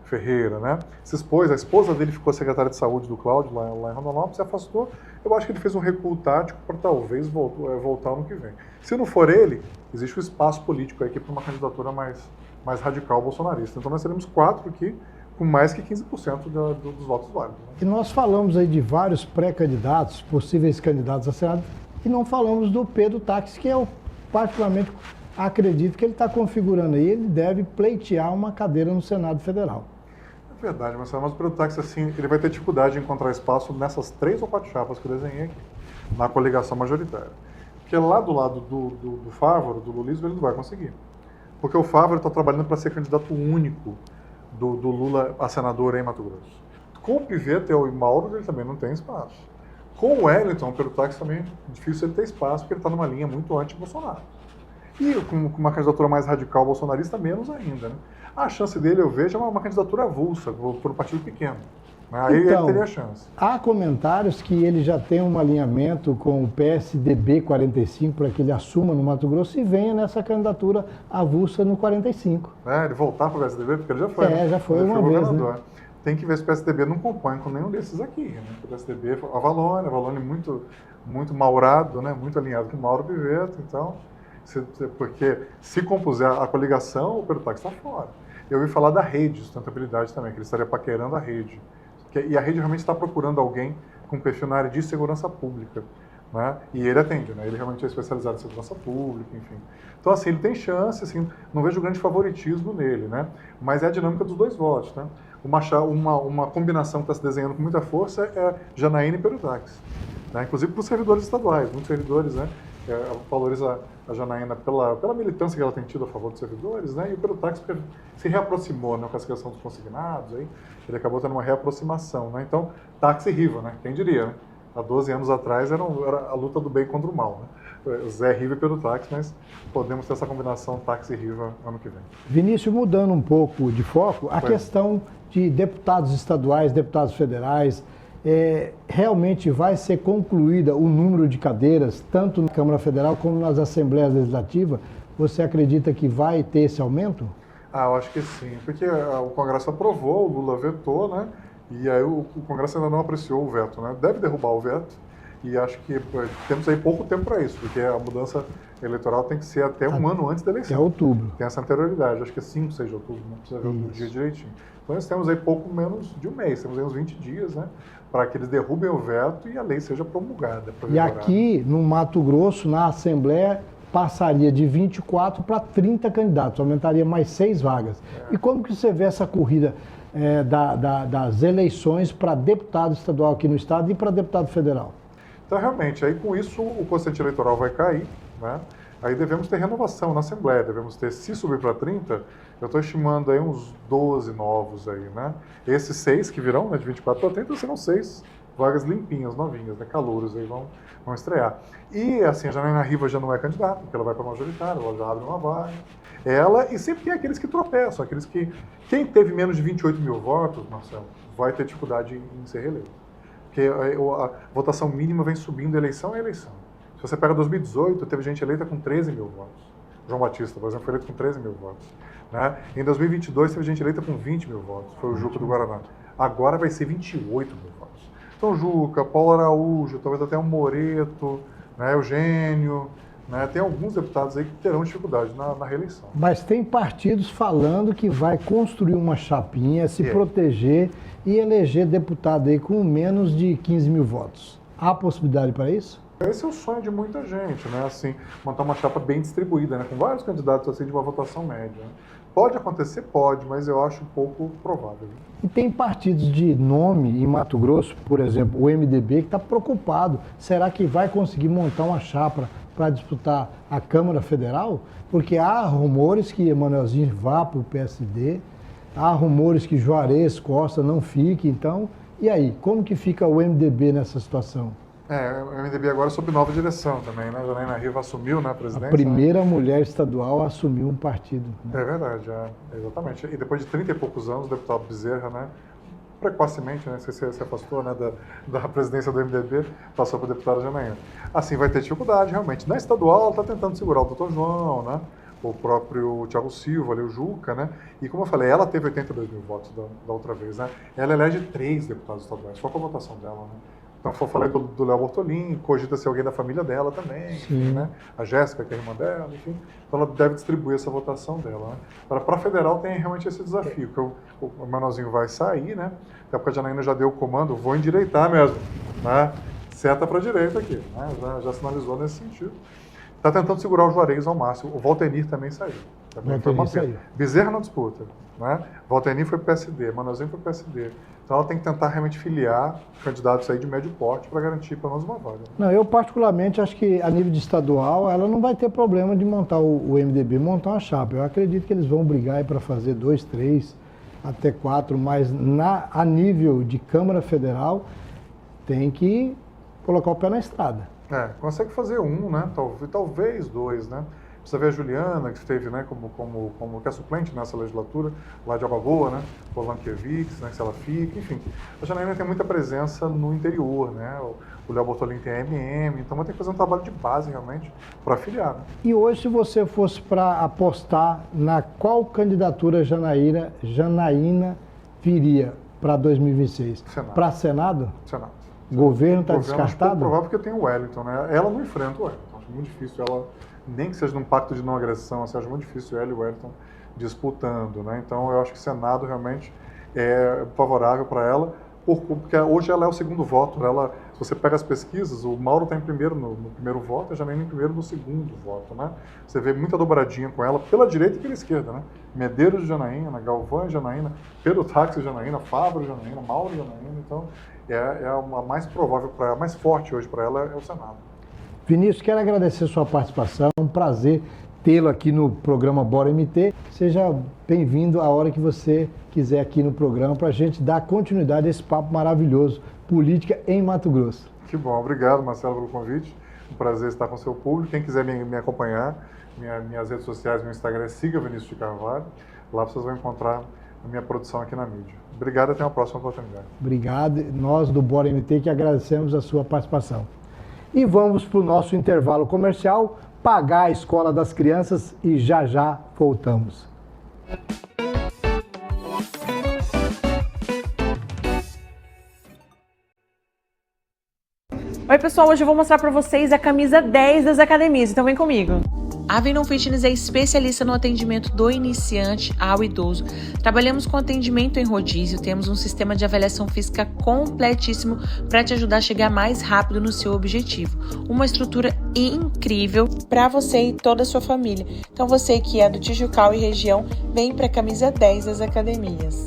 Ferreira, né? Se expôs, a esposa dele ficou secretária de saúde do Cláudio lá em Rondonópolis, se afastou. Eu acho que ele fez um recuo tático para talvez voltar ano que vem. Se não for ele, existe um espaço político aqui para uma candidatura mais radical bolsonarista. Então nós teremos 4 aqui, com mais que 15% dos votos válidos. Né? E nós falamos aí de vários pré-candidatos, possíveis candidatos a Senado, e não falamos do Pedro Táxi, que eu particularmente acredito que ele está configurando aí, ele deve pleitear uma cadeira no Senado Federal. É verdade, mas o Pedro Táxi, assim, ele vai ter dificuldade de encontrar espaço nessas 3 ou 4 chapas que eu desenhei aqui, na coligação majoritária. Porque lá do lado do Fávaro, do lulismo, ele não vai conseguir. Porque o Fávaro está trabalhando para ser candidato único do Lula a senador em Mato Grosso. Com o Piveta e o Mauro, ele também não tem espaço. Com o Wellington, o Pedro Táxi também é difícil ele ter espaço, porque ele está numa linha muito anti-Bolsonaro. E com uma candidatura mais radical bolsonarista, menos ainda. Né? A chance dele, eu vejo, é uma candidatura avulsa, por um partido pequeno. Aí então, ele teria chance. Há comentários que ele já tem um alinhamento com o PSDB 45 para que ele assuma no Mato Grosso e venha nessa candidatura avulsa no 45. Ele voltar para o PSDB, porque ele já foi. Já foi uma vez, né? Tem que ver se o PSDB não compõe com nenhum desses aqui. Né? O PSDB, a Valone muito maurado, né? Muito alinhado com o Mauro Piveto, então, porque se compuser a coligação, o Perutax está fora. Eu ouvi falar da rede de sustentabilidade também, que ele estaria paquerando a rede. E a rede realmente está procurando alguém com perfil na área de segurança pública. Né? E ele atende, né? Ele realmente é especializado em segurança pública, enfim. Então, assim, ele tem chance, assim, não vejo grande favoritismo nele, né? Mas é a dinâmica dos dois votos, né? Uma combinação que está se desenhando com muita força é Janaína e Perutax. Né? Inclusive para os servidores estaduais, muitos servidores, né? Valoriza a Janaína pela militância que ela tem tido a favor dos servidores, né? E o Perutax se reaproximou, né, com a questão dos consignados, aí ele acabou tendo uma reaproximação, né? Então, táxi e Riva, né? Quem diria, né? Há 12 anos atrás era a luta do bem contra o mal, né? Zé Riva e Perutax, mas podemos ter essa combinação táxi e Riva ano que vem. Vinícius, mudando um pouco de foco, a questão de deputados estaduais, deputados federais, realmente vai ser concluída o número de cadeiras, tanto na Câmara Federal como nas Assembleias Legislativas? Você acredita que vai ter esse aumento? Eu acho que sim, porque o Congresso aprovou, o Lula vetou, né? E aí o Congresso ainda não apreciou o veto, né? Deve derrubar o veto, e acho que temos aí pouco tempo para isso, porque a mudança eleitoral tem que ser até um ano antes da eleição. Até outubro. Tem essa anterioridade, acho que é 5, 6 de outubro, não precisa ver o dia direitinho. Então nós temos aí pouco menos de um mês, temos aí uns 20 dias, né? Para que eles derrubem o veto e a lei seja promulgada. E aqui, no Mato Grosso, na Assembleia, passaria de 24 para 30 candidatos, aumentaria mais 6 vagas. E como que você vê essa corrida das eleições para deputado estadual aqui no estado e para deputado federal? Então, realmente, aí com isso o quociente eleitoral vai cair, né? Aí devemos ter renovação na Assembleia, devemos ter, se subir para 30, eu estou estimando aí uns 12 novos aí, né? Esses 6 que virão, né, de 24 para 30, serão 6 vagas limpinhas, novinhas, né? Calouros aí vão estrear. E, assim, a Janaína Riva já não é candidata, porque ela vai para a majoritária, ela já abre uma vaga. Ela, e sempre tem aqueles que tropeçam, aqueles que... Quem teve menos de 28 mil votos, Marcelo, vai ter dificuldade em ser reeleito. Porque a votação mínima vem subindo eleição a eleição. Se você pega 2018, teve gente eleita com 13 mil votos. João Batista, por exemplo, foi eleito com 13 mil votos. Né? Em 2022, teve gente eleita com 20 mil votos. Foi o Juca do Guaraná. Agora vai ser 28 mil votos. Então, Juca, Paulo Araújo, talvez até o Moreto, né, Eugênio, né, tem alguns deputados aí que terão dificuldade na reeleição. Mas tem partidos falando que vai construir uma chapinha, se proteger e eleger deputado aí com menos de 15 mil votos. Há possibilidade para isso? Esse é o sonho de muita gente, né? Assim, montar uma chapa bem distribuída, né? Com vários candidatos assim, de uma votação média. Né? Pode acontecer? Pode, mas eu acho pouco provável. E tem partidos de nome em Mato Grosso, por exemplo, o MDB, que está preocupado. Será que vai conseguir montar uma chapa para disputar a Câmara Federal? Porque há rumores que Emanuelzinho vá para o PSD, há rumores que Juarez Costa não fique. Então, e aí? Como que fica o MDB nessa situação? O MDB agora sob nova direção também, né? A Janaína Riva assumiu, né, a presidência. A primeira mulher estadual assumiu um partido. Né? É verdade, exatamente. E depois de 30 e poucos anos, o deputado Bezerra, né, precocemente, né, se afastou, né, da presidência do MDB, passou para a deputada Janaína. Assim, vai ter dificuldade, realmente. Na estadual, ela está tentando segurar o doutor João, né, o próprio Thiago Silva, ali, o Juca, né, e como eu falei, ela teve 82 mil votos da outra vez, né, ela elege 3 deputados estaduais, só com a votação dela, né. Então, eu falei do Léo Bortolin, cogita ser alguém da família dela também, né? A Jéssica, que é a irmã dela, enfim. Então, ela deve distribuir essa votação dela. Né? Para a federal tem realmente esse desafio, que o Manuelzinho vai sair, né? Até porque a Janaína já deu o comando, vou endireitar mesmo, né? Seta para a direita aqui, né? Já sinalizou nesse sentido. Está tentando segurar o Juarez ao máximo. O Valtenir também saiu. Bezerra não disputa, né? Valtenir foi para o PSD, Manuelzinho foi para o PSD. Então ela tem que tentar realmente filiar candidatos aí de médio porte para garantir pelo menos uma vaga. Não, eu particularmente acho que a nível de estadual ela não vai ter problema de montar o MDB, montar uma chapa. Eu acredito que eles vão brigar para fazer 2, 3, até 4, mas a nível de Câmara Federal tem que colocar o pé na estrada. Consegue fazer um, né? Talvez 2, né? Você vê a Juliana, que esteve, né, que é suplente nessa legislatura, lá de Água Boa, né, Polankiewicz, né, que se ela fica, enfim. A Janaína tem muita presença no interior, né, o Léo Bortolini tem a MM, então vai ter que fazer um trabalho de base, realmente, para afiliar. Né? E hoje, se você fosse para apostar na qual candidatura Janaína viria para 2026? Para Senado? Senado. O governo está descartado? Acho pouco provável porque tem o Wellington, né? Ela não enfrenta o Wellington, acho muito difícil ela, nem que seja num pacto de não agressão, assim, acho muito difícil ela e o Wellington disputando, né? Então eu acho que o Senado realmente é favorável para ela, porque hoje ela é o segundo voto. Ela, se você pega as pesquisas, o Mauro está em primeiro no primeiro voto, a Janaína em primeiro no segundo voto, né? Você vê muita dobradinha com ela pela direita e pela esquerda, né? Medeiros de Janaína, Galvão e Janaína, Pedro Táxi e Janaína, Fábio e Janaína, Mauro e Janaína. Então é a mais provável para ela, a mais forte hoje para ela é o Senado. Vinícius, quero agradecer a sua participação, é um prazer tê-lo aqui no programa Bora MT. Seja bem-vindo a hora que você quiser aqui no programa para a gente dar continuidade a esse papo maravilhoso, política em Mato Grosso. Que bom, obrigado, Marcelo, pelo convite. Um prazer estar com o seu público. Quem quiser me acompanhar, minhas redes sociais, meu Instagram é Siga Vinícius de Carvalho. Lá vocês vão encontrar a minha produção aqui na mídia. Obrigado e até uma próxima oportunidade. Obrigado. Nós do Bora MT que agradecemos a sua participação. E vamos para o nosso intervalo comercial, pagar a escola das crianças e já voltamos. Oi pessoal, hoje eu vou mostrar para vocês a camisa 10 das academias, então vem comigo. A Venom Fitness é especialista no atendimento do iniciante ao idoso. Trabalhamos com atendimento em rodízio, temos um sistema de avaliação física completíssimo para te ajudar a chegar mais rápido no seu objetivo. Uma estrutura incrível para você e toda a sua família. Então você que é do Tijucal e região, vem para a camisa 10 das academias.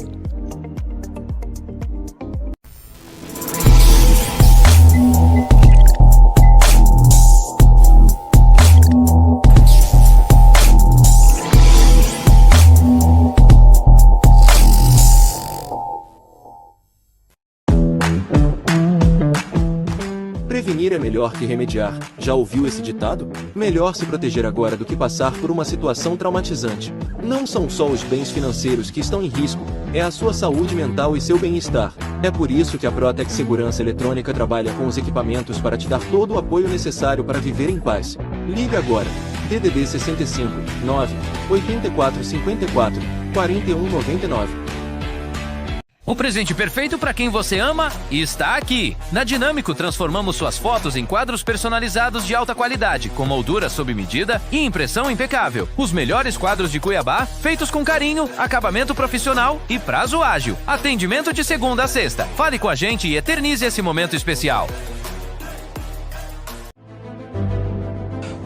Prevenir é melhor que remediar. Já ouviu esse ditado? Melhor se proteger agora do que passar por uma situação traumatizante. Não são só os bens financeiros que estão em risco, é a sua saúde mental e seu bem-estar. É por isso que a Protec Segurança Eletrônica trabalha com os equipamentos para te dar todo o apoio necessário para viver em paz. Ligue agora. DDD 65 9 84 54 41 99. O presente perfeito para quem você ama está aqui. Na Dinâmico, transformamos suas fotos em quadros personalizados de alta qualidade, com moldura sob medida e impressão impecável. Os melhores quadros de Cuiabá, feitos com carinho, acabamento profissional e prazo ágil. Atendimento de segunda a sexta. Fale com a gente e eternize esse momento especial.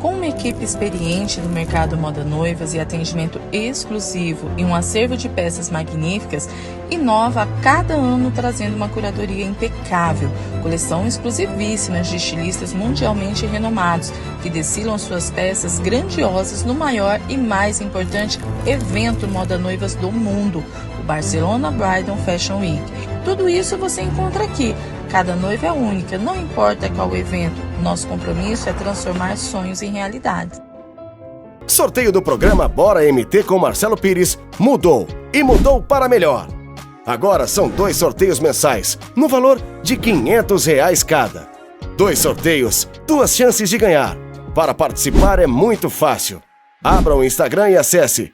Com uma equipe experiente no mercado moda noivas e atendimento exclusivo e um acervo de peças magníficas, inova a cada ano trazendo uma curadoria impecável, coleção exclusivíssima de estilistas mundialmente renomados que desfilam suas peças grandiosas no maior e mais importante evento moda noivas do mundo, o Barcelona Bridal Fashion Week. Tudo isso você encontra aqui. Cada noiva é única, não importa qual o evento. Nosso compromisso é transformar sonhos em realidade. Sorteio do programa Bora MT com Marcelo Pires mudou e mudou para melhor. Agora são 2 sorteios mensais, no valor de R$500 cada. 2 sorteios, 2 chances de ganhar. Para participar é muito fácil. Abra o Instagram e acesse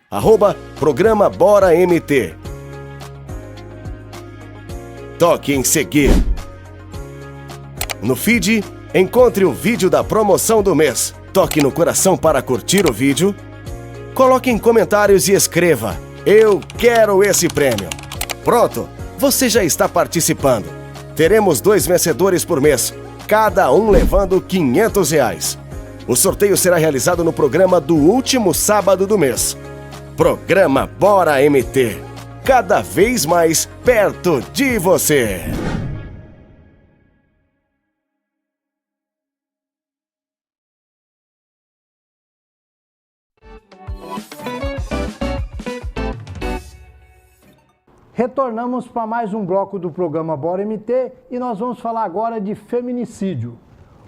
@programa Bora MT. Toque em seguir. No feed, encontre o vídeo da promoção do mês. Toque no coração para curtir o vídeo. Coloque em comentários e escreva: "Eu quero esse prêmio". Pronto, você já está participando. Teremos 2 vencedores por mês, cada um levando R$500. O sorteio será realizado no programa do último sábado do mês. Programa Bora MT. Cada vez mais perto de você. Retornamos para mais um bloco do programa Bora MT e nós vamos falar agora de feminicídio.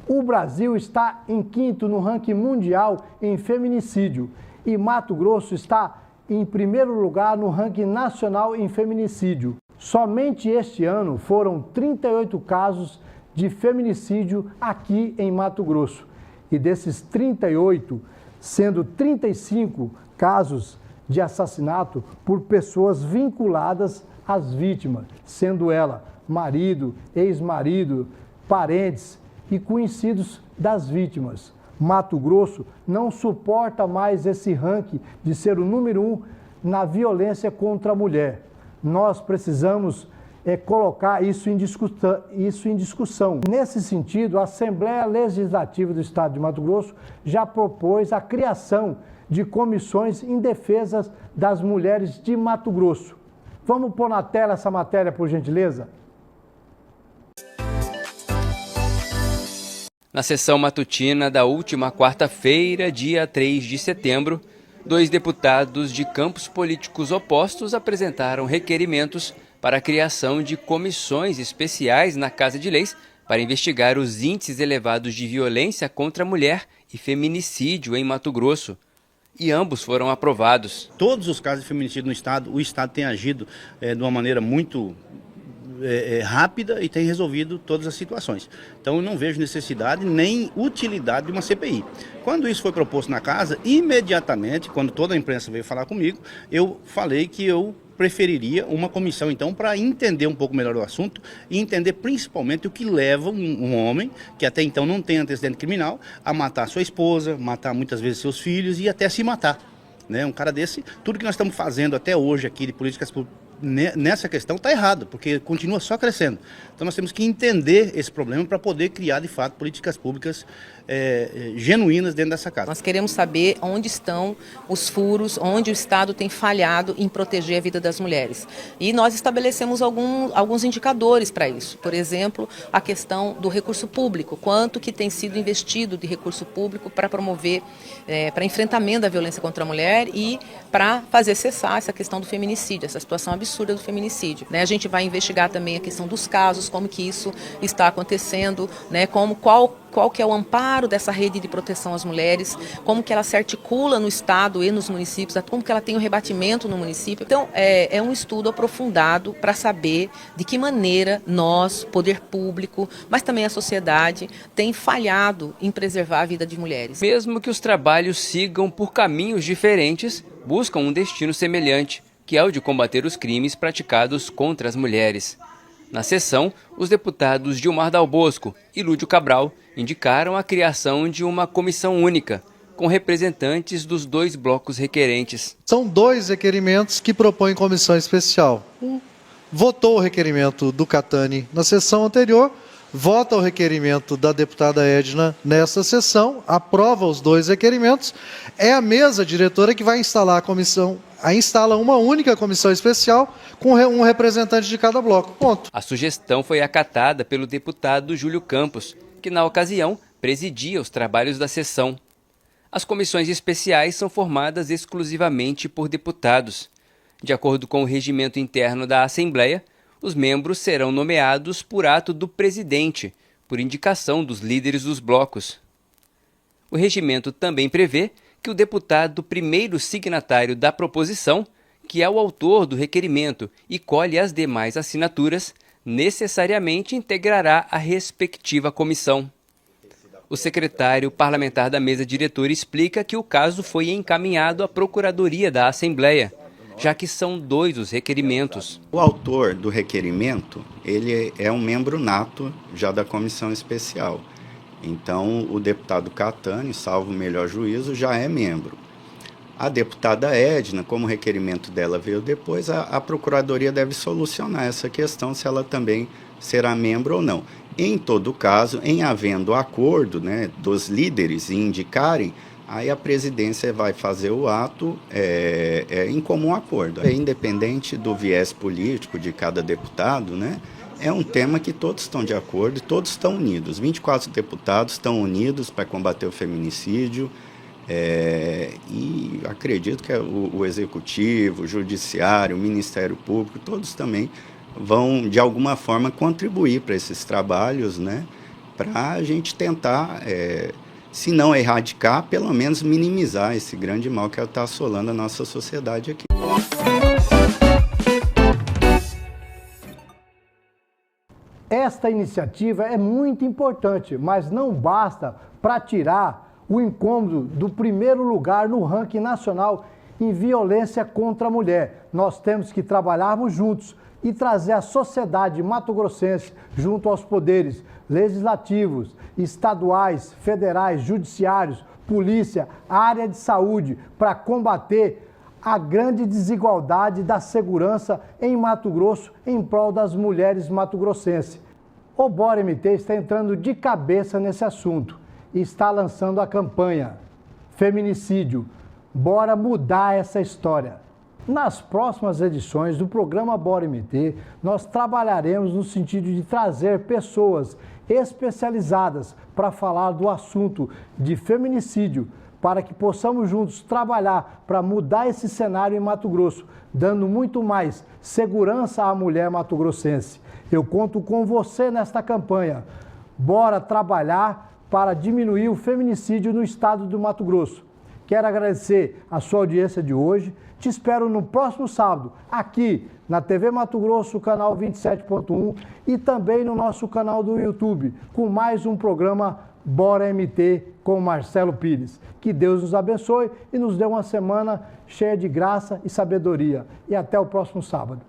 O Brasil está em quinto no ranking mundial em feminicídio e Mato Grosso está em primeiro lugar no ranking nacional em feminicídio. Somente este ano foram 38 casos de feminicídio aqui em Mato Grosso. E desses 38, sendo 35 casos de assassinato por pessoas vinculadas às vítimas, sendo ela marido, ex-marido, parentes e conhecidos das vítimas. Mato Grosso não suporta mais esse ranking de ser o número 1 na violência contra a mulher. Nós precisamos colocar isso em discussão. Nesse sentido, a Assembleia Legislativa do Estado de Mato Grosso já propôs a criação de comissões em defesa das mulheres de Mato Grosso. Vamos pôr na tela essa matéria, por gentileza? Na sessão matutina da última quarta-feira, dia 3 de setembro, 2 deputados de campos políticos opostos apresentaram requerimentos para a criação de comissões especiais na Casa de Leis para investigar os índices elevados de violência contra a mulher e feminicídio em Mato Grosso. E ambos foram aprovados. Todos os casos de feminicídio no Estado, o Estado tem agido de uma maneira muito rápida e tem resolvido todas as situações. Então eu não vejo necessidade nem utilidade de uma CPI. Quando isso foi proposto na casa, imediatamente, quando toda a imprensa veio falar comigo, eu falei que eu preferiria uma comissão, então, para entender um pouco melhor o assunto e entender principalmente o que leva um homem, que até então não tem antecedente criminal, a matar sua esposa, matar muitas vezes seus filhos e até se matar. Né? Um cara desse, tudo que nós estamos fazendo até hoje aqui de políticas públicas, nessa questão está errado, porque continua só crescendo. Então nós temos que entender esse problema para poder criar, de fato, políticas públicas genuínas dentro dessa casa. Nós queremos saber onde estão os furos, onde o Estado tem falhado em proteger a vida das mulheres. E nós estabelecemos alguns indicadores para isso. Por exemplo, a questão do recurso público, quanto que tem sido investido de recurso público para promover, para enfrentamento da violência contra a mulher e para fazer cessar essa questão do feminicídio, essa situação absurda do feminicídio. A gente vai investigar também a questão dos casos, como que isso está acontecendo, qual que é o amparo dessa rede de proteção às mulheres, como que ela se articula no Estado e nos municípios, como que ela tem o rebatimento no município. Então, é um estudo aprofundado para saber de que maneira nós, poder público, mas também a sociedade, tem falhado em preservar a vida de mulheres. Mesmo que os trabalhos sigam por caminhos diferentes, buscam um destino semelhante, que é o de combater os crimes praticados contra as mulheres. Na sessão, os deputados Gilmar Dal Bosco e Lúdio Cabral indicaram a criação de uma comissão única, com representantes dos 2 blocos requerentes. São 2 requerimentos que propõem comissão especial. Votou o requerimento do Catani na sessão anterior, vota o requerimento da deputada Edna nessa sessão, aprova os 2 requerimentos. É a mesa diretora que vai instalar a comissão, instala uma única comissão especial com um representante de cada bloco. Ponto. A sugestão foi acatada pelo deputado Júlio Campos, que na ocasião presidia os trabalhos da sessão. As comissões especiais são formadas exclusivamente por deputados. De acordo com o regimento interno da Assembleia, os membros serão nomeados por ato do presidente, por indicação dos líderes dos blocos. O regimento também prevê que o deputado primeiro signatário da proposição, que é o autor do requerimento e colhe as demais assinaturas, necessariamente integrará a respectiva comissão. O secretário parlamentar da mesa diretora explica que o caso foi encaminhado à Procuradoria da Assembleia, já que são 2 os requerimentos. O autor do requerimento, ele é um membro nato já da comissão especial. Então, o deputado Catani, salvo o melhor juízo, já é membro. A deputada Edna, como o requerimento dela veio depois, a Procuradoria deve solucionar essa questão, se ela também será membro ou não. Em todo caso, em havendo acordo, dos líderes indicarem, aí a presidência vai fazer o ato em comum acordo. Independente do viés político de cada deputado, é um tema que todos estão de acordo e todos estão unidos. 24 deputados estão unidos para combater o feminicídio. E acredito que o Executivo, o Judiciário, o Ministério Público, todos também vão, de alguma forma, contribuir para esses trabalhos, para a gente tentar, se não erradicar, pelo menos minimizar esse grande mal que está assolando a nossa sociedade aqui. Esta iniciativa é muito importante, mas não basta para tirar o incômodo do primeiro lugar no ranking nacional em violência contra a mulher. Nós temos que trabalharmos juntos e trazer a sociedade mato-grossense junto aos poderes legislativos, estaduais, federais, judiciários, polícia, área de saúde, para combater a grande desigualdade da segurança em Mato Grosso em prol das mulheres mato-grossenses. O Bora MT está entrando de cabeça nesse assunto e está lançando a campanha Feminicídio. Bora mudar essa história. Nas próximas edições do programa Bora MT, nós trabalharemos no sentido de trazer pessoas especializadas para falar do assunto de feminicídio, para que possamos juntos trabalhar para mudar esse cenário em Mato Grosso, dando muito mais segurança à mulher mato-grossense. Eu conto com você nesta campanha. Bora trabalhar para diminuir o feminicídio no estado do Mato Grosso. Quero agradecer a sua audiência de hoje. Te espero no próximo sábado, aqui na TV Mato Grosso, canal 27.1 e também no nosso canal do YouTube, com mais um programa Bora MT com Marcelo Pires. Que Deus nos abençoe e nos dê uma semana cheia de graça e sabedoria. E até o próximo sábado.